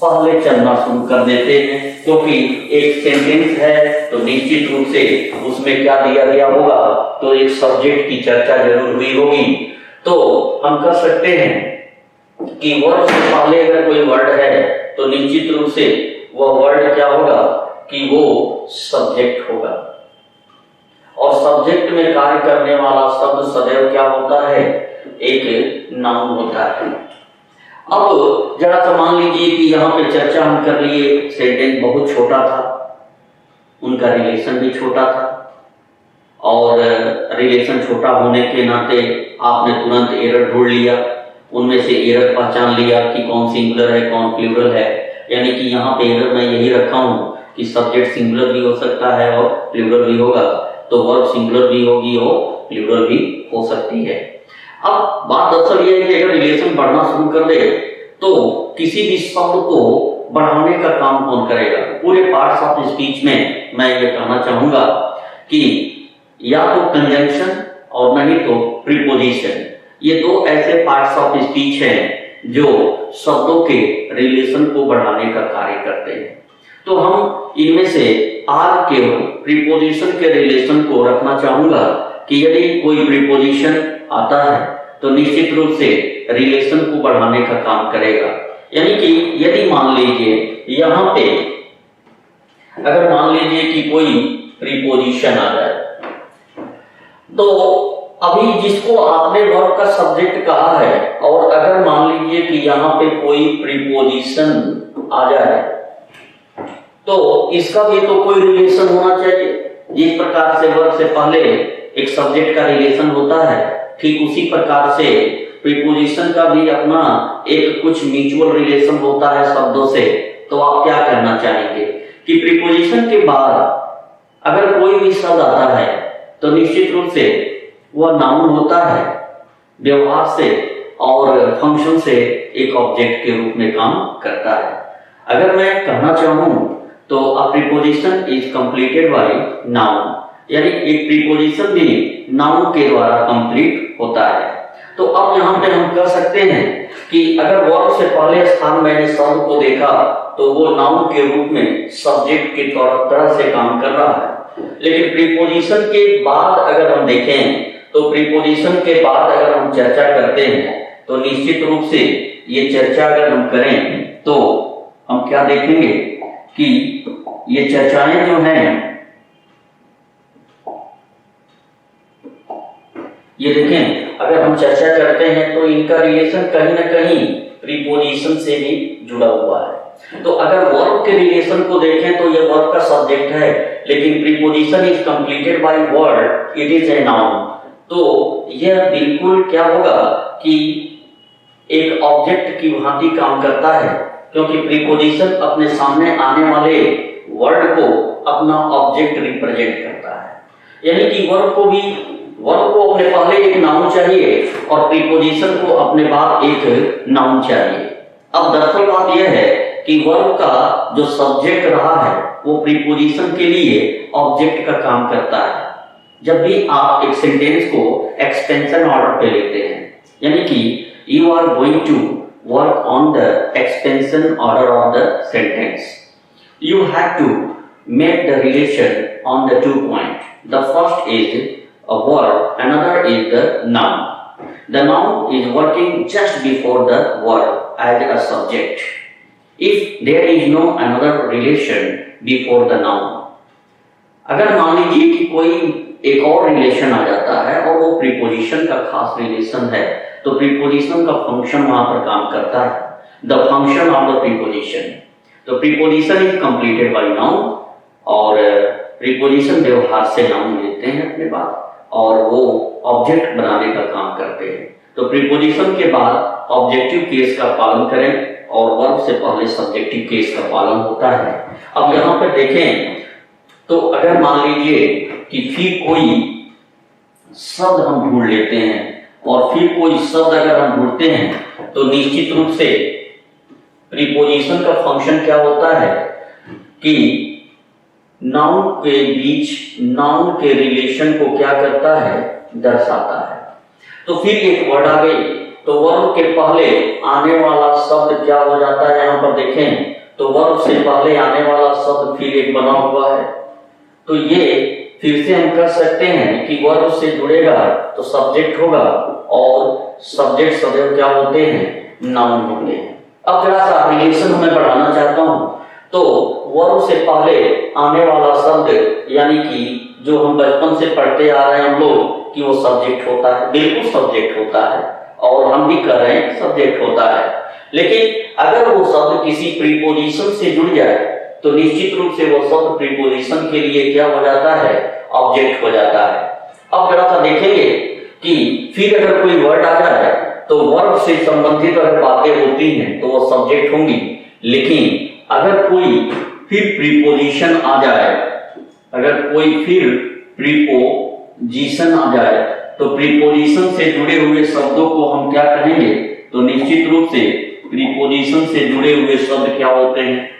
पहले चलना शुरू कर देते हैं, क्योंकि एक सेंटेंस है तो निश्चित रूप से उसमें क्या दिया गया होगा, तो एक सब्जेक्ट की चर्चा जरूर हुई होगी। तो हम कह सकते हैं कि वर्ड से पहले अगर कोई वर्ड है तो निश्चित रूप से वह वर्ड क्या होगा कि वो सब्जेक्ट होगा, और सब्जेक्ट में कार्य करने वाला शब्द सदैव क्या होता है, एक नाउन होता है। अब जरा सा मान लीजिए कि यहाँ पे चर्चा हम कर लिए, सेंटेंस बहुत छोटा था, उनका रिलेशन भी छोटा था, और रिलेशन छोटा होने के नाते आपने तुरंत एरर ढूंढ लिया, उनमें से एरर पहचान लिया कि कौन सिंगुलर है कौन प्लूरल है। यानी कि यहाँ पे एरर मैं यही रखा हूँ कि सब्जेक्ट सिंगुलर भी हो सकता है और प्लूरल भी होगा, तो वर्ब सिंगुलर भी होगी और प्लूरल भी हो सकती है। अब बात दरअसल ये है कि अगर रिलेशन बढ़ना शुरू कर दे तो किसी भी शब्द को बढ़ाने का काम कौन करेगा। पूरे पार्ट्स ऑफ स्पीच में मैं ये कहना चाहूंगा कि या तो कंजंक्शन और नहीं तो प्रीपोजिशन, ये दो ऐसे पार्ट्स ऑफ स्पीच हैं जो शब्दों के रिलेशन को बढ़ाने का कार्य करते हैं। तो हम इनमें से आर के प्रीपोजिशन के रिलेशन को रखना चाहूंगा कि यदि कोई प्रीपोजिशन आता है तो निश्चित रूप से रिलेशन को बढ़ाने का काम करेगा। यानी कि यदि मान लीजिए यहाँ पे अगर मान लीजिए कि कोई प्रीपोजिशन आ जाए, तो अभी जिसको आपने वर्ब का सब्जेक्ट कहा है, और अगर मान लीजिए कि यहाँ पे कोई प्रीपोजिशन आ जाए तो इसका भी तो कोई रिलेशन होना चाहिए। जिस प्रकार से वर्ब से पहले एक सब्जेक्ट का रिलेशन होता है, ठीक उसी प्रकार से प्रीपोजिशन का भी अपना एक कुछ म्यूचुअल रिलेशन होता है शब्दों से। तो आप क्या कहना चाहेंगे कि प्रीपोजिशन के बाद अगर कोई भी शब्द आता है तो निश्चित रूप से वह नाउन होता है, व्यवहार से और फंक्शन से एक ऑब्जेक्ट के रूप में काम करता है। अगर मैं कहना चाहूं तो a preposition is completed by noun यानी एक प्रीपोजिशन भी नाउन के द्वारा कंप्लीट होता है। तो अब यहाँ पे हम कह सकते हैं कि अगर वर्ब से पहले स्थान मैंने शब्द को देखा तो वो नाउन के रूप में सब्जेक्ट की तरह से काम कर रहा है। लेकिन प्रीपोजिशन के बाद अगर हम देखें तो प्रीपोजिशन के बाद अगर हम चर्चा करते हैं तो निश्चित रूप से ये चर्चा अगर हम करें तो हम क्या देखेंगे कि ये चर्चाएं जो हैं, ये देखें अगर हम चर्चा करते हैं तो इनका रिलेशन कहीं ना कहीं प्रीपोजिशन से भी जुड़ा हुआ है। तो अगर वर्ब के रिलेशन को देखें तो ये वर्ब का सब्जेक्ट है, लेकिन preposition is completed by word, it is a noun. तो यह बिल्कुल क्या होगा कि एक ऑब्जेक्ट की भांति काम करता है, क्योंकि प्रीपोजिशन अपने सामने आने वाले वर्ड को अपना ऑब्जेक्ट रिप्रेजेंट करता है। यानी कि वर्ब को अपने पहले एक नाउन चाहिए और प्रीपोजिशन को अपने बाद एक नाउन चाहिए। अब दरअसल बात यह है कि वर्ब का जो सब्जेक्ट रहा है वो प्रीपोजिशन के लिए ऑब्जेक्ट का काम करता है। जब भी आप एक सेंटेंस को एक्सपेंशन ऑर्डर पे लेते हैं, यानी कि you are going to work on the expansion order of the sentence, you have to make the relation on the 2 points. The first is a verb, another is the noun. The noun is working just before the verb as a subject. If there is no another relation before the noun, अगर मान लीजिए कि कोई एक और relation आ जाता है और वो प्रीपोजिशन का खास रिलेशन है, तो प्रीपोजिशन का फंक्शन वहां पर काम करता है, the function of the preposition. तो preposition is completed by noun और प्रीपोजिशन व्यवहार से नाउन लेते हैं अपने बाद और वो ऑब्जेक्ट बनाने का काम करते हैं। तो प्रीपोजिशन के बाद ऑब्जेक्टिव केस का पालन करें और वर्ब से पहले सब्जेक्टिव केस का पालन होता है। अब यहाँ पर देखें तो अगर मान लीजिए कि फिर कोई शब्द हम ढूंढ लेते हैं और फिर कोई शब्द अगर हम ढूंढते हैं तो निश्चित रूप से प्रीपोजिशन का फंक्शन क्या होता है कि नाउन के बीच नाउन के रिलेशन को क्या करता है, दर्शाता है। तो फिर एक वर्ड आ गई तो वर्ब के पहले आने वाला शब्द क्या हो जाता है, यहाँ पर देखें तो वर्ब से पहले आने वाला शब्द फिर एक बना हुआ है। तो ये फिर से हम कर सकते हैं कि वर्ब से जुड़ेगा तो सब्जेक्ट होगा और सब्जेक्ट सदैव क्या होते हैं, नाउन होते हैं। अब जरा सा रिलेशन मैं बढ़ाना चाहता हूं तो वर्ब से पहले आने वाला शब्द यानी कि जो हम बचपन से पढ़ते आ रहे हैं हम लोग कि वो सब्जेक्ट होता है, बिल्कुल सब्जेक्ट होता है और हम भी कर रहे हैं सब्जेक्ट होता है। लेकिन अगर वो शब्द किसी प्रीपोजिशन से जुड़ जाए तो निश्चित रूप से वो शब्द प्रीपोजिशन के लिए क्या हो जाता है, ऑब्जेक्ट हो जाता है। अब जरा सा देखेंगे कि फिर अगर कोई वर्ड आ जाए तो वर्ब से संबंधित अगर बातें होती हैं तो वो सब्जेक्ट होंगी, लेकिन अगर कोई फिर प्रीपोजिशन आ जाए, अगर कोई फिर प्रीपोजिशन आ जाए तो प्रीपोजिशन से जुड़े हुए शब्दों को हम क्या कहेंगे, तो निश्चित रूप से प्रीपोजिशन से जुड़े हुए शब्द क्या होते हैं,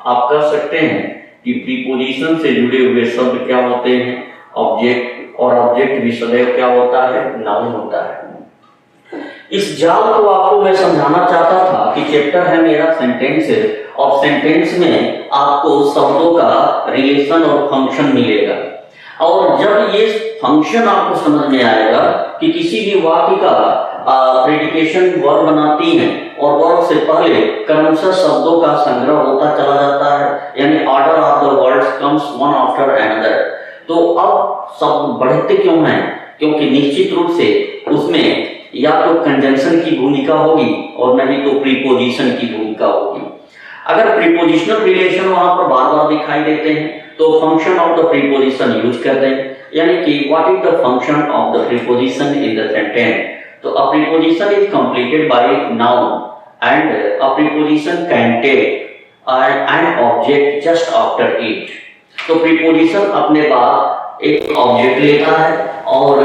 आप कह सकते हैं कि प्रीपोजिशन से जुड़े हुए शब्द क्या होते हैं, ऑब्जेक्ट, और ऑब्जेक्ट भी सदैव क्या होता है, नाउन होता है। इस जाल को आपको मैं समझाना चाहता था कि चैप्टर है मेरा सेंटेंस और सेंटेंस में आपको शब्दों का रिलेशन और फंक्शन मिलेगा और जब ये फंक्शन आपको समझ में आएगा कि किसी भी वाक्य का प्रेडिकेशन वर्ब बनाती है और वर्ब से पहले क्रमशः शब्दों का संग्रह होता चला जाता है, यानी order of the words comes one after another. तो अब शब्द बढ़ते क्यों हैं, क्योंकि निश्चित रूप से उसमें या तो कंजंक्शन की भूमिका होगी और नहीं तो प्रीपोजिशन की भूमिका होगी। अगर प्रीपोजिशनल रिलेशन वहां पर बार बार दिखाई देते हैं तो function of the preposition use कर दें, यानी कि what is the function of the preposition in the sentence. तो a preposition is completed by noun and a preposition can take an object just after it. तो preposition अपने बाद एक object लेता है और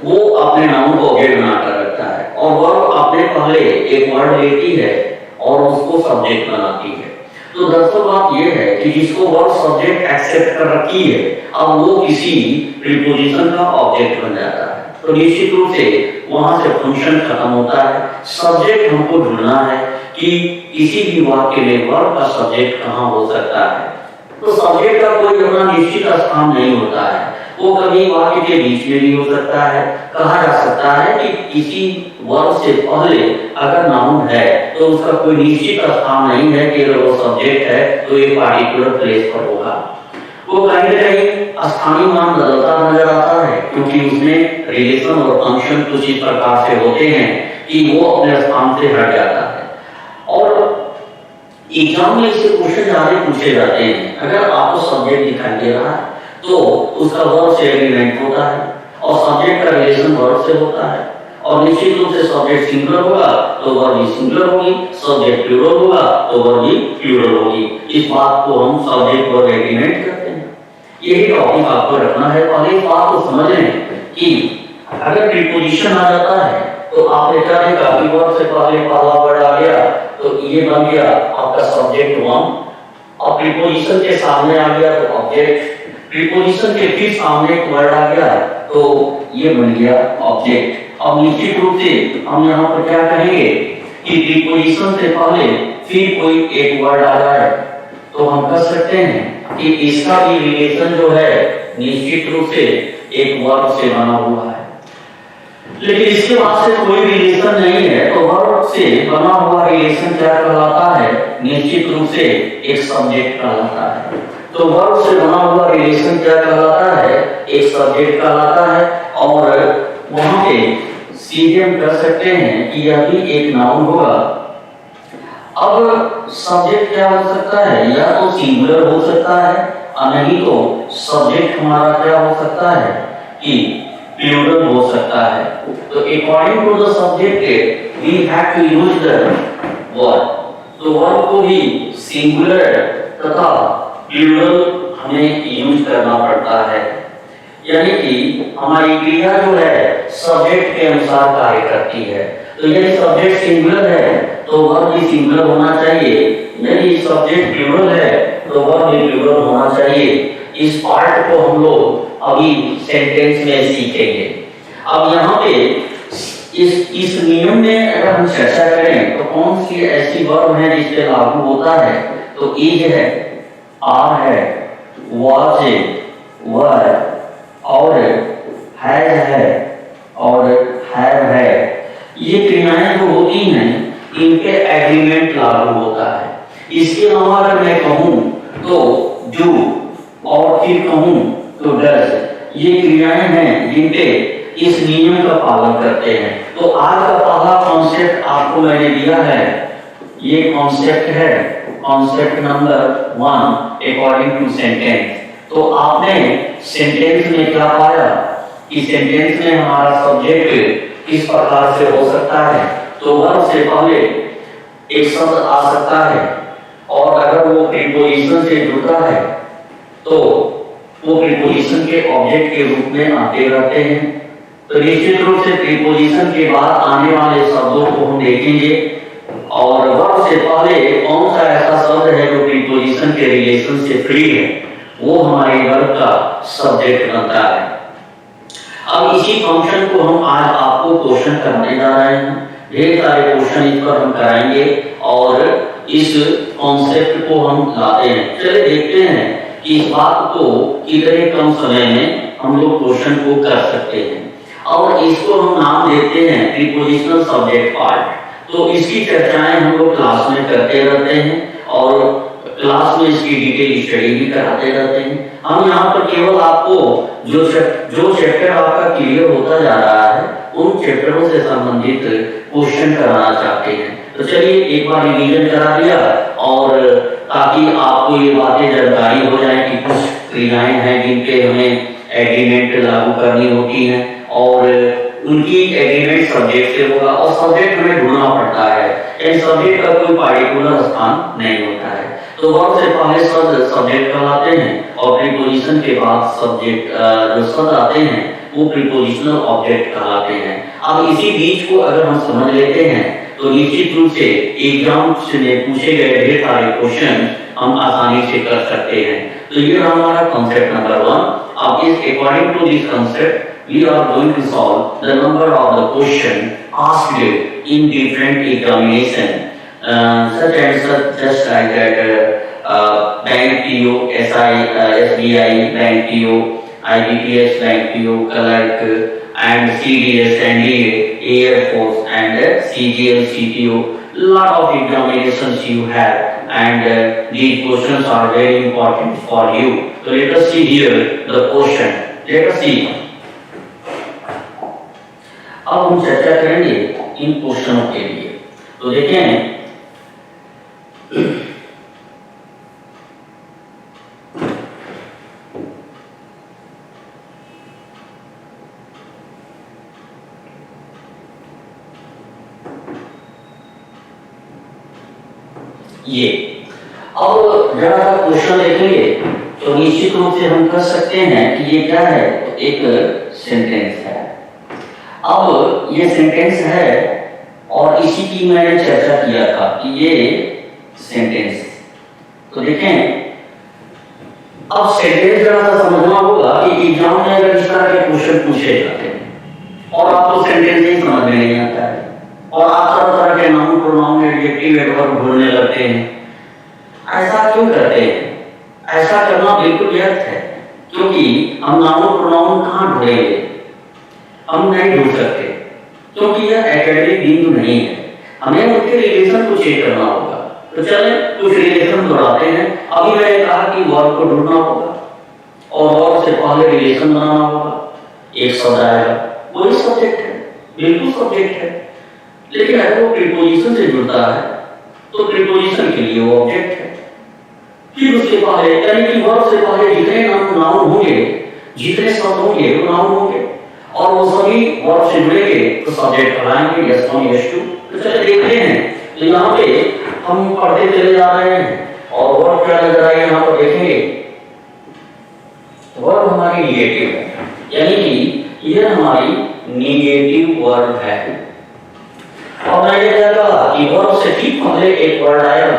वो अपने नाउन को ऑब्जेक्ट बनाकर रखता है और वर्ब अपने पहले एक वर्ड लेती है और उसको सब्जेक्ट बनाती है। तो दरअसल बात यह है कि जिसको वर्ब सब्जेक्ट एक्सेप्ट कर रखी है, अब वो किसी प्रीपोजिशन का ऑब्जेक्ट बन जाता है। तो निश्चित रूप से वहां से फंक्शन खत्म होता है। सब्जेक्ट हमको ढूंढना है कि किसी भी वाक्य में वर्ब का सब्जेक्ट कहाँ हो सकता है। तो सब्जेक्ट का कोई अपना निश्चित स्थान नहीं होता है, वो कभी वाक्य के बीच में भी हो सकता है। कहा जा सकता है कि किसी वर्ब से पहले अगर नाउन है तो उसका कोई निश्चित स्थान नहीं है कि अगर वो सब्जेक्ट है तो एक पार्टिकुलर प्लेस पर होगा। वो कहीं न कहीं स्थानीय मान बदलता नजर आता है, क्योंकि उसमें रिलेशन और फंक्शन कुछ इस प्रकार से होते हैं कि वो अपने स्थान से हट जाता है। और एग्जाम में इससे क्वेश्चन ज्यादा पूछे जाते हैं। अगर आपको सब्जेक्ट दिखाई दे रहा है तो उसका वर्ब से एग्रीमेंट होता है और सब्जेक्ट का रिलेशन वर्ब से होता है, और निश्चित रूप से सब्जेक्ट सिंगुलर होगा तो वर्ब भी सिंगुलर होगी, सब्जेक्ट प्लूरल होगा तो वर्ब भी प्लूरल होगी। इस बात को हम सब्जेक्ट वर्ब एग्रीमेंट कहते हैं। यही टॉपिक आपको रखना है। पहले इस बात को समझ लें कि अगर प्रीपोजिशन आ जाता है तो आपने क्या देखा कि वर्ब से पहले पहला वर्ड आ गया तो ये बन गया आपका सब्जेक्ट वन, और प्रीपोजिशन के सामने आ गया तो ऑब्जेक्ट, प्रीपोजिशन के फिर सामने एक वर्ड आ गया तो ये बन गया ऑब्जेक्ट। अब निश्चित रूप से हम यहाँ पर क्या कहेंगे कि प्रीपोजिशन से पहले फिर कोई एक वर्ड आ जाए तो हम कह सकते हैं कि इसका भी रिलेशन जो है निश्चित रूप से एक वर्ब से बना हुआ है। लेकिन इसके बाद से कोई रिलेशन नहीं है तो वर्ब से बना हुआ रिलेशन क्या कहलाता है? निश्चित रूप से एक सब्जेक्ट कहलाता है। तो वर्ब से बना हुआ रिलेशन क्या कहलाता है? एक सब्जेक्ट कहलाता है। और वहां पे सीधे हम कह सकते हैं कि यह भी एक नाउन होगा। अब सब्जेक्ट क्या हो सकता है? या तो सिंगुलर हो सकता है और नहीं तो सब्जेक्ट हमारा क्या हो सकता है कि प्लूरल हो सकता है। तो according to the subject we have to use the verb. तो वर्ब को भी सिंगुलर तथा प्लूरल हमें यूज करना पड़ता है, यानी कि हमारी क्रिया जो है सब्जेक्ट के अनुसार कार्य करती है। तो यदि सब्जेक्ट सिंगुलर है तो वर्ब भी सिंगुलर होना चाहिए, यदि सब्जेक्ट प्लूरल है तो वर्ब भी प्लूरल होना चाहिए। इस पार्ट को हम लोग अभी सेंटेंस में सीखेंगे। अब यहाँ पे इस नियम में अगर हम चर्चा करें तो कौन सी ऐसी वर्ब है जिस पे लागू होता है? तो इज है, आर है, वाज है, वर और हैज है और हैव है। ये क्रियाएं जो होती हैं इनके एग्रीमेंट लागू होता है। इसके अलावा अगर मैं कहूं तो डू और फिर कहूं तो डज, ये क्रियाएं हैं जिनपे इस नियम का पालन करते हैं। तो आज का पहला कॉन्सेप्ट आपको मैंने दिया है, ये कॉन्सेप्ट है concept number 1 according to sentence. तो आपने सेंटेंस में क्या पाया कि सेंटेंस में हमारा सब्जेक्ट किस प्रकार से हो सकता है? तो वर्ब से पहले एक शब्द आ सकता है और अगर वो प्रीपोजिशन से जुड़ता है तो वो प्रीपोजिशन के ऑब्जेक्ट के रूप में आते रहते हैं। तो निश्चित रूप से प्रीपोजिशन के बाद आने वाले शब्दों को हम देखेंगे और वर्ब से पहले कौन सा ऐसा शब्द है जो प्रीपोजिशन के रिलेशन से फ्री है, वो हमारे वर्ब का सब्जेक्ट बनता है। अब इसी फंक्शन को हम आज आपको क्वेश्चन करने जा रहे हैं। ढेर सारे क्वेश्चन इस पर हम कराएंगे और इस कॉन्सेप्ट को हम लाते हैं। चलिए देखते हैं कि इस बात को कितने कम समय में हम लोग क्वेश्चन को कर सकते हैं। और इसको हम नाम देते हैं प्रीपोजिशनल सब्जेक्ट पार्ट। तो इसकी चर्चाएं हम लोग क्लास में करते रहते हैं और क्लास में इसकी डिटेल स्टडी भी कराते रहते हैं। हम यहाँ पर केवल आपको जो चैप्टर आपका क्लियर होता जा रहा है उन चैप्टरों से संबंधित क्वेश्चन कराना चाहते हैं। तो चलिए एक बार रिवीजन करा दिया और ताकि आपको ये बातें जानकारी हो जाए कि कुछ क्रियाएं हैं जिनके हमें एग्रीमेंट लागू करनी होती हैं और उनकी एग्रीमेंट सब्जेक्ट से होगा और सब्जेक्ट हमें ढूंढना पड़ता है। इन सब्जेक्ट का कोई पार्टिकुलर स्थान नहीं होता है। तो वर्ब से पहले शब्द सब्जेक्ट कहलाते हैं और प्रीपोजिशन के बाद सब्जेक्ट जो शब्द आते हैं वो प्रीपोजिशनल ऑब्जेक्ट कहलाते हैं। अब इसी बीच को अगर हम समझ लेते हैं तो निश्चित रूप से एग्जाम में पूछे गए ढेर सारे क्वेश्चन हम आसानी से कर सकते हैं। तो ये हमारा कॉन्सेप्ट नंबर 1। अब इस according to this concept we are going to solve the number of the question asked in different examination such and such, just like that bank PO, SI, SBI, bank PO, IBPS, bank PO, clerk, and CDS, NDA, Air Force, and CGL, CTO. Lot of examinations you have, and these questions are very important for you. So let us see here the question. Let us see. अब हम चर्चा करेंगे इन क्वेश्चनों के लिए। तो देखें ये अब जब आप क्वेश्चन देखेंगे तो निश्चित रूप से हम कह सकते हैं कि ये क्या है, एक सेंटेंस है। अब ये सेंटेंस है और इसी की मैंने चर्चा किया था कि ये सेंटेंस। तो देखें अब सेंटेंस जरा सा समझना होगा कि एग्जाम में अगर इस तरह के क्वेश्चन पूछे जाते हैं और आपको सेंटेंस ही समझ में नहीं आता है और आप तरह तरह के नाउन प्रोनाउन एडजेक्टिव एडवर्ब ढूंढने लगते हैं, ऐसा क्यों करते हैं? ऐसा करना बिल्कुल व्यर्थ है, क्योंकि हम नाउन प्रोनाउन कहाँ ढूंढेंगे? हम नहीं ढूंढ सकते, क्योंकि यह एकेडमिक बिंदु नहीं है। हमें उनके रिलेशन को चेक करना होगा। तो चलें कुछ रिलेशन दोहराते हैं। अभी मैंने कहा कि वर्ब को ढूंढना होगा और वर्ब से पहले रिलेशन बनाना होगा। एक शब्द आएगा, वही सब्जेक्ट है, बिल्कुल सब्जेक्ट है, लेकिन अगर वो प्रीपोजिशन से जुड़ता है तो प्रीपोजिशन के लिए वो ऑब्जेक्ट है। फिर उसके पहले यानी कि वर्ब से पहले जितने नाउन होंगे, जितने शब्द होंगे वो नाउन होंगे और वो सभी वर्ब से जुड़ेंगे तो सब्जेक्ट कहलाएंगे, यस वन यस टू। तो चलिए देखते हैं। तो यहाँ पे हम पढ़ते चले जा रहे हैं और वर्ब क्या नजर आएगा यहाँ पर देखेंगे। वर्ब हमारी निगेटिव है, यानी कि यह हमारी निगेटिव वर्ब है। और मैंने क्या कहा कि वर्ब से ठीक पहले एक वर्ड आएगा,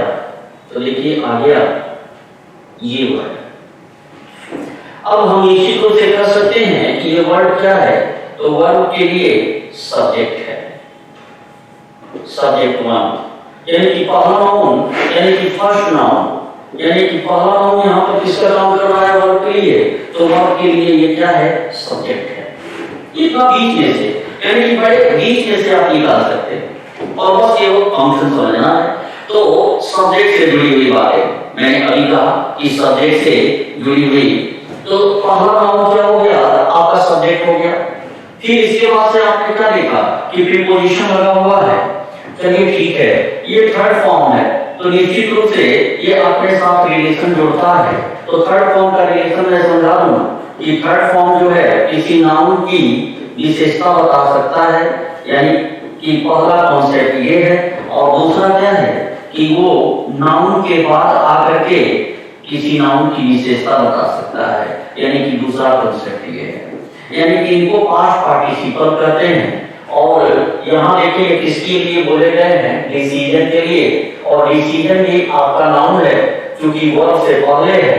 तो देखिए आ गया ये वर्ड। अब हम निश्चित रूप से कह सकते हैं कि ये वर्ड क्या है, तो वर्ब के लिए सब्जेक्ट है, सब्जेक्ट वन, यानी कि पहला नाउन, यानी कि फर्स्ट नाउन, यानी कि पहला नाउन यहाँ पर किसका काम कर रहा है वर्ब के लिए, तो वर्ब के लिए ये क्या है, सब्जेक्ट है। इतना बीच में से, यानी कि बड़े बीच में से आप निकाल सकते हैं और बस ये वो फंक्शन समझना है। तो सब्जेक्ट से जुड़ी हुई बातें मैंने अभी कहा कि सब्जेक्ट से जुड़ी हुई, तो पहला नाउन क्या हो गया, आपका सब्जेक्ट हो गया। फिर इसके बाद से आपने क्या देखा कि प्रीपोजिशन लगा हुआ है, चलिए ठीक है, ये थर्ड फॉर्म है, तो निश्चित रूप से ये अपने साथ रिलेशन जोड़ता है। तो थर्ड फॉर्म का रिलेशन मैं समझा दूं कि थर्ड फॉर्म जो है किसी नाउन की विशेषता बता सकता है, यानी कि पहला कॉन्सेप्ट ये है और दूसरा क्या है कि वो नाउन के बाद आकर के किसी नाउन की विशेषता बता सकता है, यानी कि दूसरा कॉन्सेप्ट ये है। यानी कि इनको पास्ट पार्टिसिपल कहते हैं। और यहाँ देखिए किसके लिए बोले गए हैं, डिसीजन के लिए, और डिसीजन भी आपका नाउन है क्योंकि वर्ब से पहले है।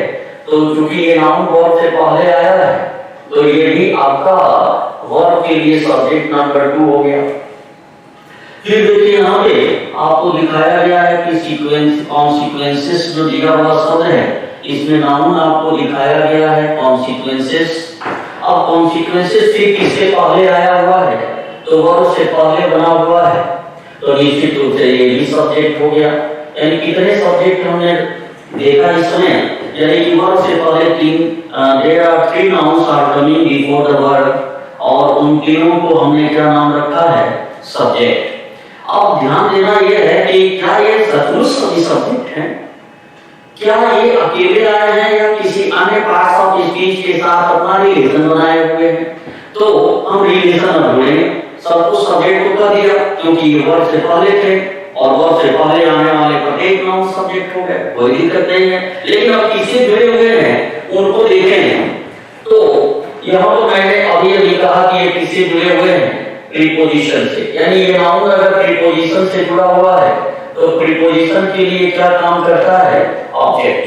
तो चूंकि ये नाउन वर्ब से पहले आया है तो ये भी आपका वर्ब के लिए सब्जेक्ट नंबर 2 हो गया। फिर देखिए यहाँ पे आपको दिखाया गया है कि सीक्वेंस, कॉन्सिक्वेंसेस जो दिया हुआ शब्द है, इसमें नाउन आपको दिखाया गया है कॉन्सिक्वेंसेस। अब कॉन्सिक्वेंसेस फिर किससे पहले आया हुआ है, तो वर्ब से पहले बना हुआ है, तो निश्चित रूप से ये भी सब्जेक्ट हो गया। यानी कितने सब्जेक्ट हमने देखा इसमें, यानी कि वर्ब से पहले there are 3 nouns are coming before the verb, और उन तीनों को हमने क्या नाम रखा है, सब्जेक्ट। अब ध्यान देना यह है कि क्या ये सचमुच सभी सब्जेक्ट हैं, क्या ये अकेले आए हैं या किसी अन्य पार्ट्स ऑफ स्पीच के साथ अपना रिलेशन बनाए हुए हैं। तो हम रिलेशन ढूंढेंगे, सब कुछ सब्जेक्ट को कर दिया क्योंकि ये वर्ब से पहले थे और वर्ब से पहले आने वाले प्रत्येक नाउन सब्जेक्ट हो गए, कोई दिक्कत नहीं है। लेकिन अब किससे जुड़े हुए हैं उनको देखें। तो यहाँ तो मैंने अभी कहा कि ये किससे जुड़े हुए हैं, प्रीपोजिशन से। यानी ये नाउन अगर प्रीपोजिशन से जुड़ा हुआ है तो प्रीपोजिशन के लिए क्या काम करता है, ऑब्जेक्ट।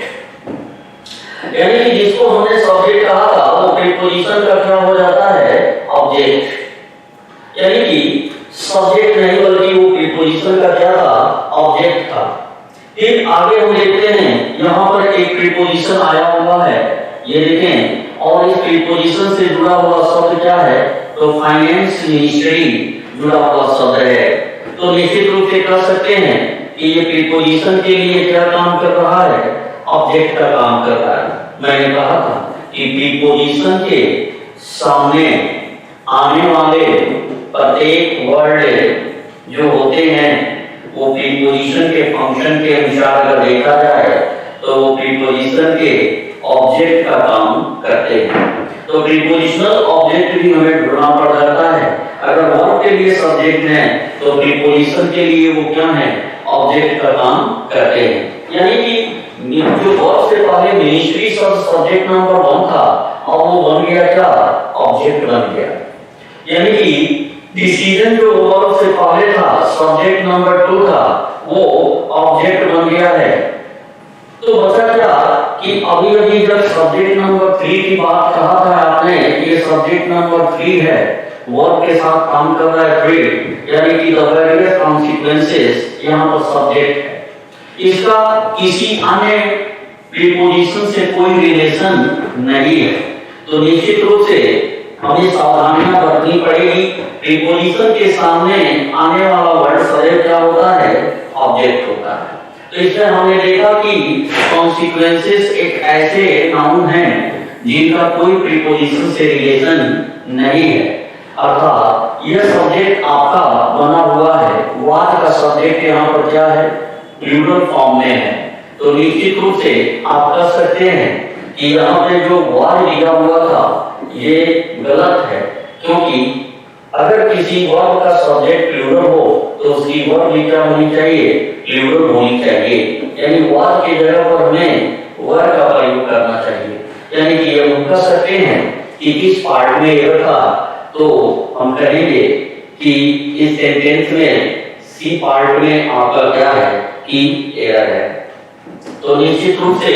यानी कि जिसको हमने सब्जेक्ट कहा था वो प्रीपोजिशन का क्या हो जाता है, ऑब्जेक्ट। यानी कि सब्जेक्ट नहीं बल्कि वो प्रीपोजिशन का क्या था, ऑब्जेक्ट था। फिर आगे हम देखते हैं यहाँ पर एक प्रीपोजिशन आया हुआ है, ये देखें, और इस प्रीपोजिशन से जुड़ा हुआ शब्द क्या है, तो फाइनेंस मिनिस्ट्री जुड़ा हुआ शब्द है। तो निश्चित रूप से कह सकते हैं कि ये प्रीपोजिशन के लिए क्या काम कर रहा है, ऑब्जेक्ट का काम कर रहा है। मैंने कहा था कि प्रीपोजिशन के सामने आने वाले प्रत्येक वर्ड जो होते हैं वो प्रीपोजिशन के फंक्शन के अनुसार अगर देखा जाए तो वो प्रीपोजिशन के ऑब्जेक्ट का काम करते हैं। तो प्रीपोजिशनल ऑब्जेक्ट भी हमें ढूंढना पड़ जाता है। अगर वर्ब के लिए सब्जेक्ट है तो प्रीपोजिशन के लिए वो क्या है, ऑब्जेक्ट का काम करते हैं। यानी कि जो वर्ब से पहले मिनिस्ट्री शब्द सब्जेक्ट नंबर 1 था और वो बन गया क्या, ऑब्जेक्ट बन गया। यानी कि डिसीजन जो वर्ब से पहले था सब्जेक्ट नंबर 2 था वो ऑब्जेक्ट बन गया है। तो बचा क्या कि अभी अभी जब सब्जेक्ट नंबर 3 की बात कहा था आपने, ये सब्जेक्ट नंबर 3 है, वर्ब के साथ काम कर रहा है 3, यानी कि द वेरियस कॉन्सिक्वेंसेस यहाँ पर सब्जेक्ट है। इसका किसी अन्य प्रीपोजिशन से कोई रिलेशन नहीं है। तो निश्चित रूप से हमें सावधानियां बरतनी पड़ेगी। प्रीपोजिशन के सामने आने वाला वर्ड सदैव क्या होता है, ऑब्जेक्ट होता है। तो इसमें हमने देखा कि कॉन्सिक्वेंसेस एक ऐसे नाउन हैं जिनका कोई प्रीपोजिशन से रिलेशन नहीं है, अर्थात यह सब्जेक्ट आपका बना हुआ है। वाच का सब्जेक्ट यहाँ पर क्या है, प्लूरल फॉर्म में है। तो निश्चित रूप से आप कह सकते हैं कि यहाँ पे जो वर्ड दिया हुआ था ये गलत है, क्योंकि अगर किसी वर्ब का सब्जेक्ट प्लूरल हो तो उसकी वर्ब भी क्या होनी चाहिए, प्लूरल होनी चाहिए। यानी वर्ब की जगह पर हमें वर्ब का प्रयोग करना चाहिए। यानी कि हम कह सकते हैं कि किस पार्ट में एरर था, तो हम कहेंगे कि इस सेंटेंस में सी पार्ट में आपका क्या है कि एरर है। तो निश्चित रूप से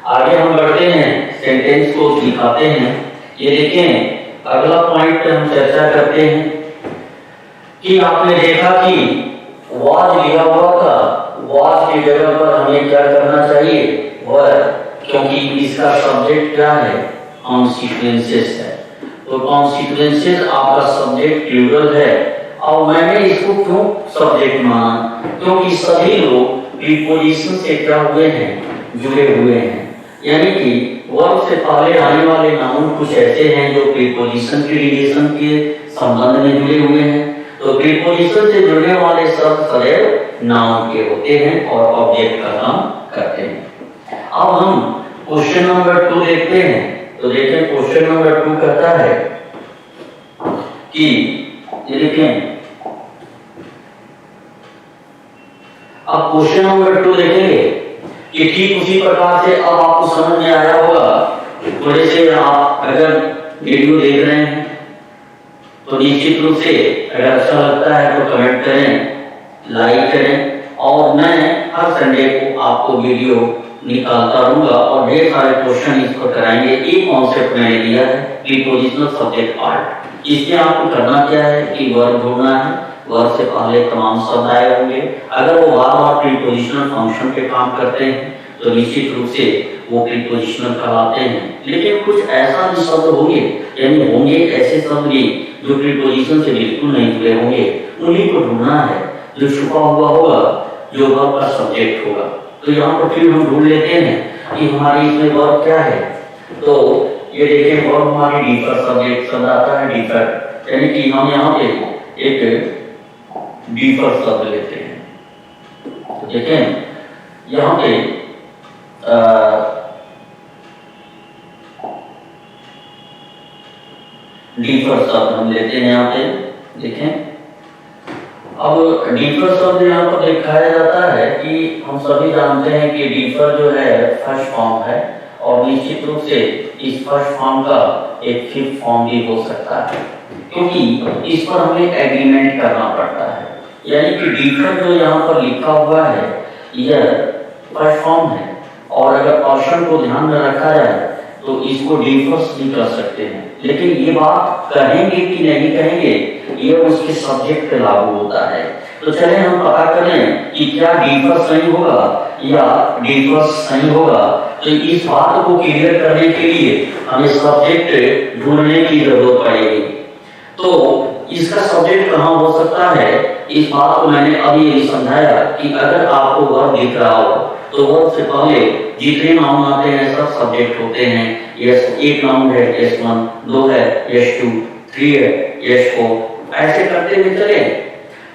आगे हम बढ़ते हैं, सेंटेंस को दिखाते हैं। ये देखें, अगला पॉइंट पे हम चर्चा करते हैं कि आपने देखा कि वाज लिया हुआ था, वाज की जगह पर हमें क्या करना चाहिए, वर, क्योंकि इसका सब्जेक्ट क्या है, कॉन्सिक्वेंसेस है। तो कॉन्सिक्वेंसेस आपका सब्जेक्ट प्लूरल है। और मैंने इसको क्यों सब्जेक्ट माना, क्योंकि सभी लोग प्रीपोजिशन से क्या हुए हैं, जुड़े हुए हैं। यानी कि वर्ब से पहले आने वाले नाउन कुछ ऐसे हैं जो प्रीपोजिशन के रिलेशन के संबंध में जुड़े हुए हैं। तो प्रीपोजिशन से जुड़ने वाले शब्द सदैव नाउन के होते हैं और ऑब्जेक्ट का काम करते हैं। अब हम क्वेश्चन नंबर 2 देखते हैं। तो देखें, क्वेश्चन नंबर 2 कहता है कि ये देखें, अब क्वेश्चन नंबर 2 देखेंगे कि ठीक उसी प्रकार से अब आपको समझ में आया होगा। थोड़े से आप अगर वीडियो देख रहे हैं तो निश्चित रूप से अगर अच्छा लगता है तो कमेंट करें, लाइक करें। और मैं हर संडे को आपको वीडियो निकालता रहूंगा और ढेर सारे क्वेश्चन इस पर कराएंगे। एक कॉन्सेप्ट मैंने दिया है, प्रीपोजिशनल सब्जेक्ट पार्ट। इसमें आपको करना क्या है कि वर्ब ढूंढना है। वर्ब से पहले तमाम शब्द आए होंगे, अगर वो बार बार प्रीपोजिशनल फंक्शन पे काम करते हैं तो निश्चित रूप से वो प्रीपोजिशनल कहलाते हैं। लेकिन कुछ ऐसा भी शब्द होंगे, यानी होंगे ऐसे शब्द भी जो प्रीपोजिशन से बिल्कुल नहीं जुड़े होंगे, उन्हीं को ढूंढना है जो छुपा हुआ होगा, जो वर्ब का सब्जेक्ट होगा। तो यहाँ पर फिर हम ढूंढ लेते हैं कि हमारी इसमें वर्ब क्या है। तो ये देखें, वर्ब हमारी डिफर सब्जेक्ट शब्द आता है, डिफर, यानी कि हम यहाँ पे एक डिफर शब्द लेते हैं। तो देखें यहाँ पे डिफर शब्द हम लेते हैं। यहाँ पे देखें, अब डिफर शब्द यहाँ पर दिखाया जाता है कि हम सभी जानते हैं कि डिफर जो है फर्स्ट फॉर्म है और निश्चित रूप से इस फर्स्ट फॉर्म का एक फिफ्थ फॉर्म भी हो सकता है, क्योंकि इस पर हमें एग्रीमेंट करना पड़ता है। यानी कि डिफर जो यहाँ पर लिखा हुआ है यह फर्स्ट फॉर्म है और अगर पर्सन को ध्यान में रखा जाए तो इसको डिफर्स भी कर सकते हैं, लेकिन ये बात कहेंगे कि नहीं कहेंगे ये उसके सब्जेक्ट पे लागू होता है। तो चले हम पता करें कि क्या डिफर्स सही होगा या डिफर्स सही होगा। तो इस बात को क्लियर करने के लिए हमें सब्जेक्ट ढूंढने की जरूरत पड़ेगी। तो इसका सब्जेक्ट कहाँ हो सकता है, इस बात को मैंने अभी यही समझाया कि अगर आपको वर्ब दिख रहा हो तो वर्ब से पहले जितने नाउन आते हैं सब सब्जेक्ट होते हैं। यस एक नाउन है S1, 2 है S2, 3 है S4, ऐसे करते हुए चले,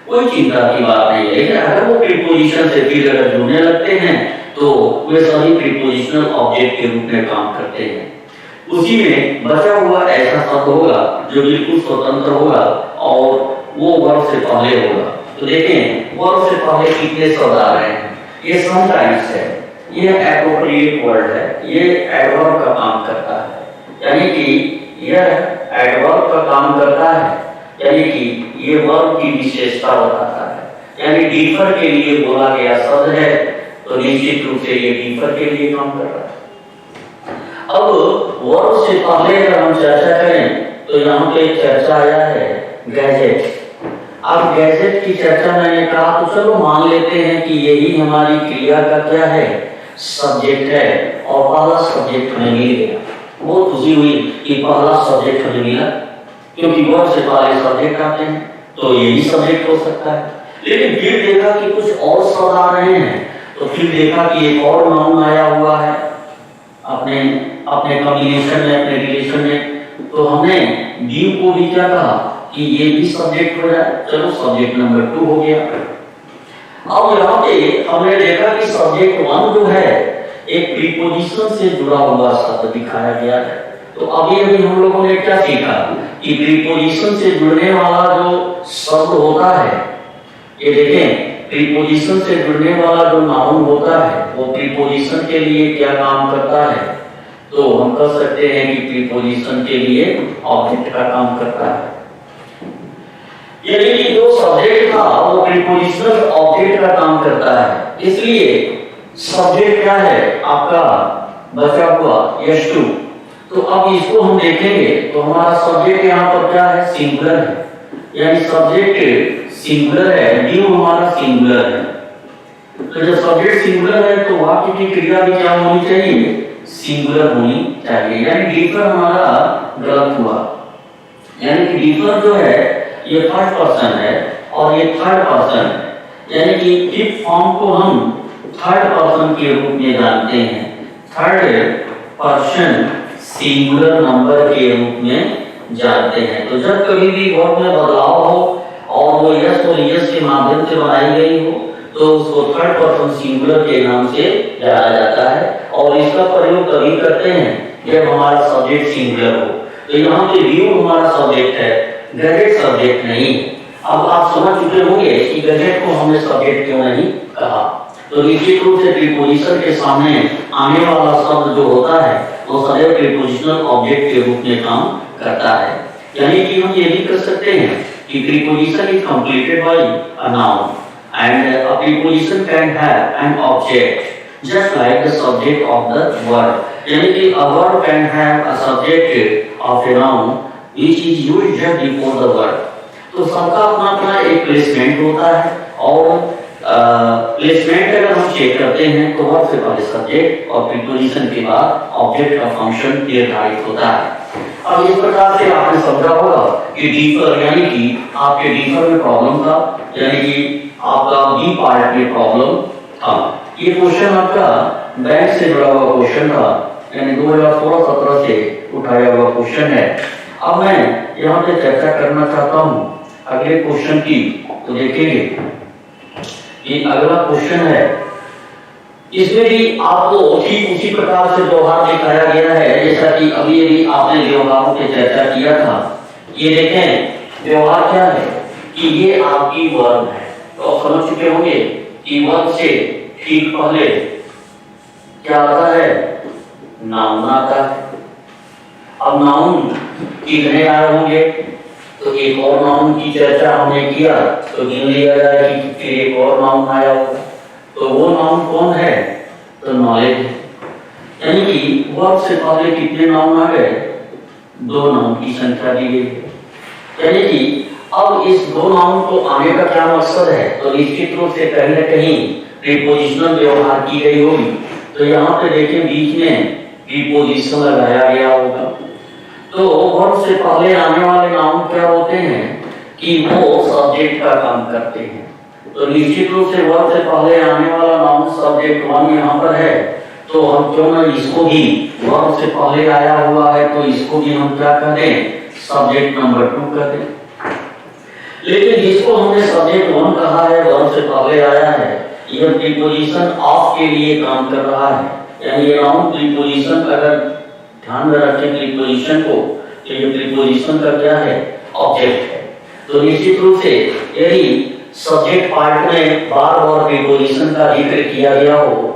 कोई चिंता की बात नहीं है। लेकिन अगर वो प्रीपोजिशन से फिर अगर जुड़ने लगते हैं तो वे सभी प्रीपोजिशनल ऑब्जेक्ट के रूप में काम करते हैं। उसी में बचा हुआ ऐसा शब्द होगा जो बिल्कुल स्वतंत्र होगा और वो वर्ब से पहले होगा। तो देखें वर्ब से पहले कितने शब्द आ रहे हैं। ये समटाइम्स है, ये एप्रोप्रिएट वर्ड है, ये एडवर्ब का काम करता है, यानी कि यह एडवर्ब का काम करता है, यानी कि ये वर्ब की विशेषता बताता है। यानी डिफर के लिए बोला गया शब्द है तो निश्चित रूप से ये डिफर के लिए काम कर रहा है। अब वर्ब से पहले अगर हम चर्चा करें तो यहाँ पे चर्चा आया है गैजेट। अब गैजेट की चर्चा मैंने कहा तो चलो मान लेते हैं कि यही हमारी क्रिया का क्या है, सब्जेक्ट है और पहला सब्जेक्ट हमें मिल गया। बहुत खुशी हुई कि पहला सब्जेक्ट हमें मिला, क्योंकि वर्ब से पहले सब्जेक्ट आते हैं तो यही सब्जेक्ट हो सकता है। लेकिन फिर देखा कि कुछ और शब्द आ रहे हैं तो फिर देखा कि एक और नाउन आया हुआ है अपने कॉम्बिनेशन में, अपने रिलेशन में। तो हमने ड्यू को भी क्या कहा कि ये भी सब्जेक्ट हो जाए। चलो सब्जेक्ट नंबर 2 हो गया। अब यहाँ पे हमने देखा कि सब्जेक्ट 1 जो है एक प्रीपोजिशन से जुड़ा हुआ शब्द दिखाया गया है। तो अभी हम लोगों ने क्या सीखा कि प्रीपोजिशन से जुड़ने वाला जो शब्द होता है, ये देखें प्रीपोजिशन से जुड़ने वाला जो नाउन होता है वो प्रीपोजिशन के लिए क्या काम करता है। तो हम कह सकते हैं कि प्रीपोजिशन के लिए ऑब्जेक्ट का काम करता है। यानी कि जो सब्जेक्ट था वो प्रीपोजिशनल ऑब्जेक्ट का काम करता है। इसलिए सब्जेक्ट क्या है आपका बचा हुआ S2। तो अब इसको हम देखेंगे तो हमारा सब्जेक्ट यहाँ पर क्या है, सिंगुलर है, यानी सब्जेक्ट सिंगुलर है, ड्यू हमारा सिंगुलर है। तो जब सब्जेक्ट सिंगुलर है तो वाक्य की क्रिया भी क्या होनी चाहिए, सिंगुलर होनी चाहिए। यानी डिफर हमारा गलत हुआ, यानी कि डिफर जो है ये फर्स्ट पर्सन है और ये थर्ड पर्सन है, यानी कि फिफ्थ फॉर्म को हम थर्ड पर्सन के रूप में जानते हैं, थर्ड पर्सन सिंगुलर नंबर के रूप में जानते हैं। तो जब कभी भी वर्ब में बदलाव हो और वो यस और यस के माध्यम से बनाई गई हो तो उसको थर्ड पर्सन सिंगुलर के नाम से जाना जाता है। और इसका प्रयोग तभी करते हैं जब हमारा सब्जेक्ट सिंगुलर हो। तो यहाँ पे व्यू हमारा सब्जेक्ट है, गैजेट सब्जेक्ट नहीं। अब आप समझ चुके होंगे कि गैजेट को हमने सब्जेक्ट क्यों नहीं कहा। तो निश्चित रूप से प्रीपोजिशन के सामने आने वाला शब्द जो होता है वो सदैव प्रीपोजिशनल ऑब्जेक्ट के रूप में काम करता है। यानी कि हम ये भी कर सकते हैं कि preposition is completed bye a noun and a preposition can have an object just like the subject of the word. यानी कि a word can have a subject of a noun which is used just before the word। तो सबका अपना अपना एक placement होता है और प्लेसमेंट अगर हम चेक करते हैं तो वर्ब से पहले सब्जेक्ट और प्रीपोजिशन के बाद ऑब्जेक्ट का फंक्शन निर्धारित होता है। अब इस प्रकार से आपने समझा होगा कि डिफर यानी कि आपके डिफर में प्रॉब्लम था, यानी कि आपका बी पार्ट में प्रॉब्लम था। ये क्वेश्चन आपका बैंक से जुड़ा हुआ क्वेश्चन था, यानी 2016-17 से उठाया हुआ क्वेश्चन है। अब मैं यहाँ पे चर्चा करना चाहता हूँ अगले क्वेश्चन की। तो देखेंगे कि अगला क्वेश्चन है, इसमें भी आपको ठीक उसी प्रकार से व्यवहार दिखाया गया है जैसा कि अभी आपने व्यवहारों पे चर्चा किया था। ये देखें व्यवहार क्या है कि ये आपकी वर्ब है। तो आप समझ चुके होंगे कि वर्ब से ठीक पहले क्या आता है, नाउन आता है। अब नाउन कितने आए होंगे, तो एक और नाउन की चर्चा हमने किया तो गिन लिया जाए कि फिर एक और नाउन आया होगा। तो वो नाउन कौन है, तो नॉलेज है। यानी कि वर्ब से पहले कितने नाउन आ गए, 2 नाउन की संख्या दी गई है। यानी कि अब इस 2 नाउन को आने का क्या मकसद है, तो निश्चित रूप से कहीं ना कहीं प्रीपोजिशनल व्यवहार की गई होगी। तो यहाँ पे देखिए बीच में प्रीपोजिशन लगाया गया होगा। तो वर्ब से पहले आने वाले नाउन क्या होते हैं कि वो सब्जेक्ट का काम करते हैं। तो निश्चित रूप से वर्ब से पहले आने वाला नाउन सब्जेक्ट 1 यहाँ पर है, तो हम क्यों ना इसको भी वर्ब से पहले आया हुआ है तो इसको भी हम क्या कर दें, सब्जेक्ट नंबर 2 कर दें। लेकिन जिसको हमने सब्जेक्ट 1 कहा है, वर्ब से पहले आया है, यह प्रीपोजिशन ऑफ के लिए काम कर रहा है। यानी ये नाउन प्रीपोजिशन, अगर ध्यान में रखें प्रीपोजिशन को, तो ये प्रीपोजिशन का क्या है, ऑब्जेक्ट है। तो निश्चित रूप से यदि सब्जेक्ट पार्ट में बार बार प्रीपोजिशन का जिक्र किया गया हो,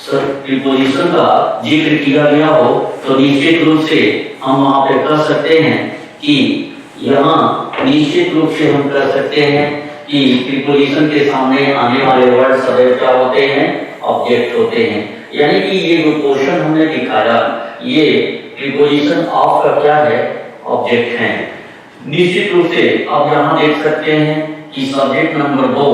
प्रीपोजिशन का जिक्र किया गया हो, तो निश्चित रूप से हम वहां पे कह सकते हैं कि यहाँ निश्चित रूप से हम कह सकते हैं कि प्रीपोजिशन के सामने आने वाले वर्ड सदैव क्या होते हैं, ऑब्जेक्ट होते हैं। यानी कि ये जो क्वेश्चन हमने दिखाया, ये प्रीपोजिशन ऑफ का क्या है, ऑब्जेक्ट है। निश्चित रूप से अब यहाँ देख सकते हैं कि सब्जेक्ट नंबर 2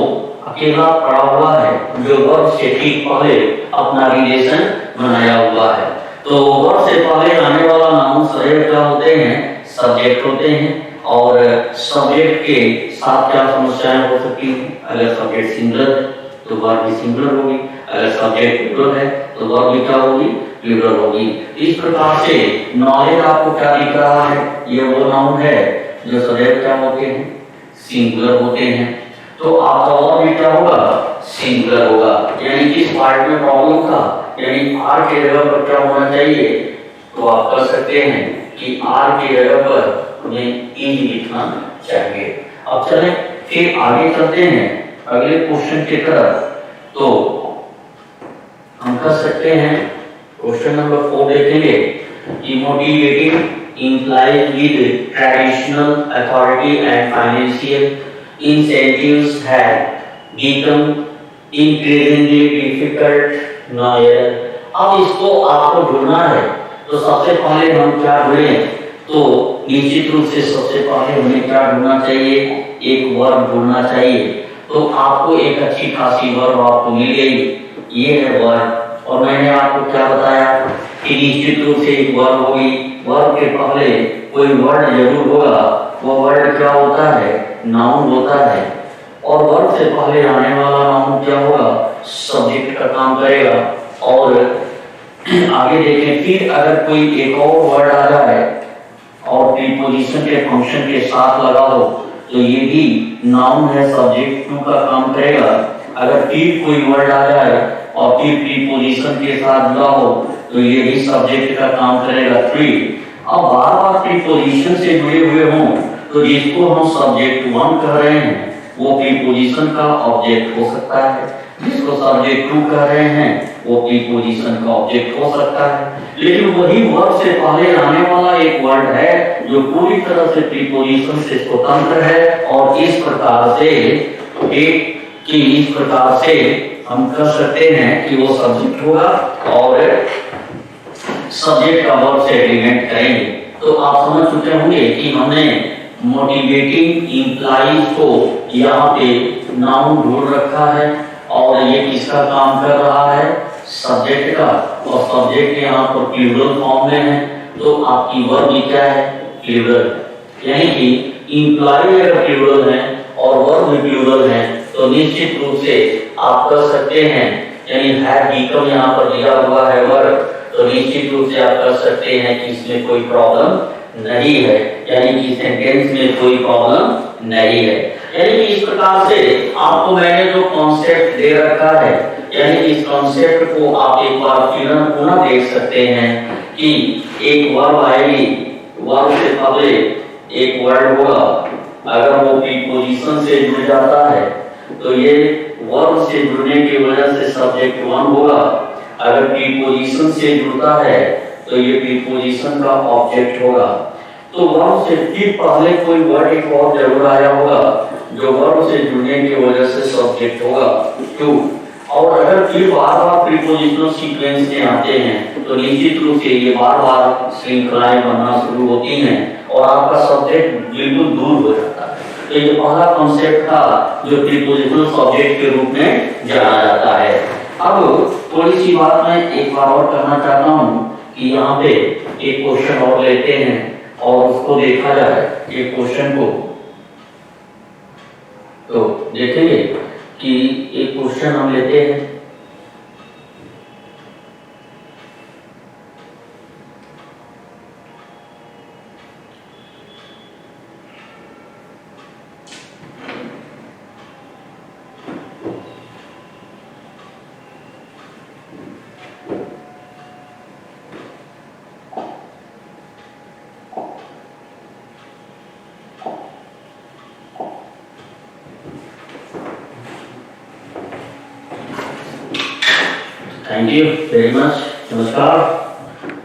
अकेला पड़ा हुआ है, जो वर्ब से ठीक पहले अपना रिलेशन बनाया हुआ है। तो वर्ब से पहले आने वाला नाउन सदैव क्या होते हैं, सब्जेक्ट होते हैं। और सब्जेक्ट के साथ क्या समस्याएं हो सकती हैं, अगर सब्जेक्ट सिंगुलर तो वर्ब भी सिंगुलर होगी, अगर सब्जेक्ट प्लूरल है तो वर्ब भी क्या होगी, प्लूरल होगी। इस प्रकार से नॉलेज आपको क्या दिख रहा है, ये वो नाउन है जो सदैव क्या होते हैं, सिंगुलर होते हैं। तो आपका वर्ब भी क्या होगा, सिंगुलर होगा। यानी कि इस पार्ट में प्रॉब्लम था, यानी आर के जगह पर क्या होना चाहिए, तो आप कह सकते हैं कि आर की जगह पर हमें इज लिखना चाहिए। अब चलें फिर आगे चलते हैं अगले क्वेश्चन की तरफ। तो हम कह सकते हैं क्वेश्चन नंबर 4 देखेंगे कि motivating implies with traditional authority and financial incentives have become increasingly difficult nowadays। अब इसको आपको ढूंढना है, तो सबसे पहले हम क्या ढूंढें, तो निश्चित रूप से सबसे पहले हमें क्या ढूंढना चाहिए, एक वर्ब ढूंढना चाहिए। तो आपको एक अच्छी खासी वर्ब आपको मिल गई, ये है वर्ब। और मैंने आपको क्या बताया कि निश्चित रूप से एक वर्ब होगी, वर्ब के पहले कोई वर्ड जरूर होगा, वो वर्ड क्या होता है, नाउन होता है। और वर्ब से पहले आने वाला नाउन क्या होगा, सब्जेक्ट का काम करेगा। और आगे देखें, फिर अगर कोई एक और वर्ड आ जाए और प्रीपोजिशन के फंक्शन के साथ लगा हो, तो ये भी नाउन है, सब्जेक्ट 2 का काम करेगा। अगर फिर कोई वर्ड आ जाए और फिर प्रीपोजिशन के साथ जुड़ा हो, तो ये भी सब्जेक्ट का काम करेगा 3। अब बार बार प्रीपोजिशन से जुड़े हुए हों, तो जिसको हम सब्जेक्ट 1 कह रहे हैं वो प्रीपोजिशन का ऑब्जेक्ट हो सकता है, जिसको सब्जेक्ट 2 कह रहे हैं वो प्रीपोजिशन का ऑब्जेक्ट हो सकता है। लेकिन वही वर्ब से पहले आने वाला एक वर्ड है जो पूरी तरह से प्रीपोजिशन से स्वतंत्र है, और इस प्रकार से हम कह सकते हैं कि वो सब्जेक्ट होगा और सब्जेक्ट का वर्ब से एग्रीमेंट करेंगे। तो आप समझ चुके होंगे कि हमने मोटिवेटिंग इंप्लाइज को यहाँ पे नाउन ढूंढ रखा है, और ये किसका काम कर रहा है, सब्जेक्ट का। और सब्जेक्ट यहाँ पर प्लूरल फॉर्म में है, तो आपकी वर्ब भी क्या है, प्लूरल। यानी कि इंप्लाई अगर प्लूरल है और वर्ब भी प्लूरल है, तो निश्चित रूप से आप कह सकते हैं, यानी हैव बीकम यहाँ पर दिया हुआ है वर्ब, तो निश्चित रूप से आप कह सकते हैं कि इसमें कोई प्रॉब्लम नहीं है, यानी कि सेंटेंस में कोई प्रॉब्लम नहीं है। यानी कि इस प्रकार से आपको मैंने जो कॉन्सेप्ट दे रखा है, यानी इस कॉन्सेप्ट को आप एक बार पुनः देख सकते हैं कि एक वर्ब आएगी, वर्ब से पहले एक वर्ड होगा, अगर वो प्रीपोजिशन से जुड़ जाता है तो ये वर्ब से जुड़ने की वजह से सब्जेक्ट 1 होगा, अगर प्रीपोजिशन से जुड़ता है तो ये प्रीपोजिशन का ऑब्जेक्ट होगा। तो वर्ब से फिर पहले कोई वर्ड एक और जरूर आया होगा जो वर्ब से जुड़ने की वजह से सब्जेक्ट होगा 2। और अगर फिर बार बार प्रीपोजिशनल सीक्वेंस में आते हैं तो निश्चित रूप से ये बार बार श्रृंखलाएं बनना शुरू होती हैं और आपका सब्जेक्ट बिल्कुल दूर हो जाता है। तो ये पहला कॉन्सेप्ट था जो प्रीपोजिशनल सब्जेक्ट के रूप में जाना जाता है। अब थोड़ी सी बात मैं एक बार और करना चाहता हूँ कि यहाँ पे एक क्वेश्चन और लेते हैं और उसको देखा जाए एक क्वेश्चन को। तो देखेंगे कि एक क्वेश्चन हम लेते हैं। Thank you very much. नमस्कार।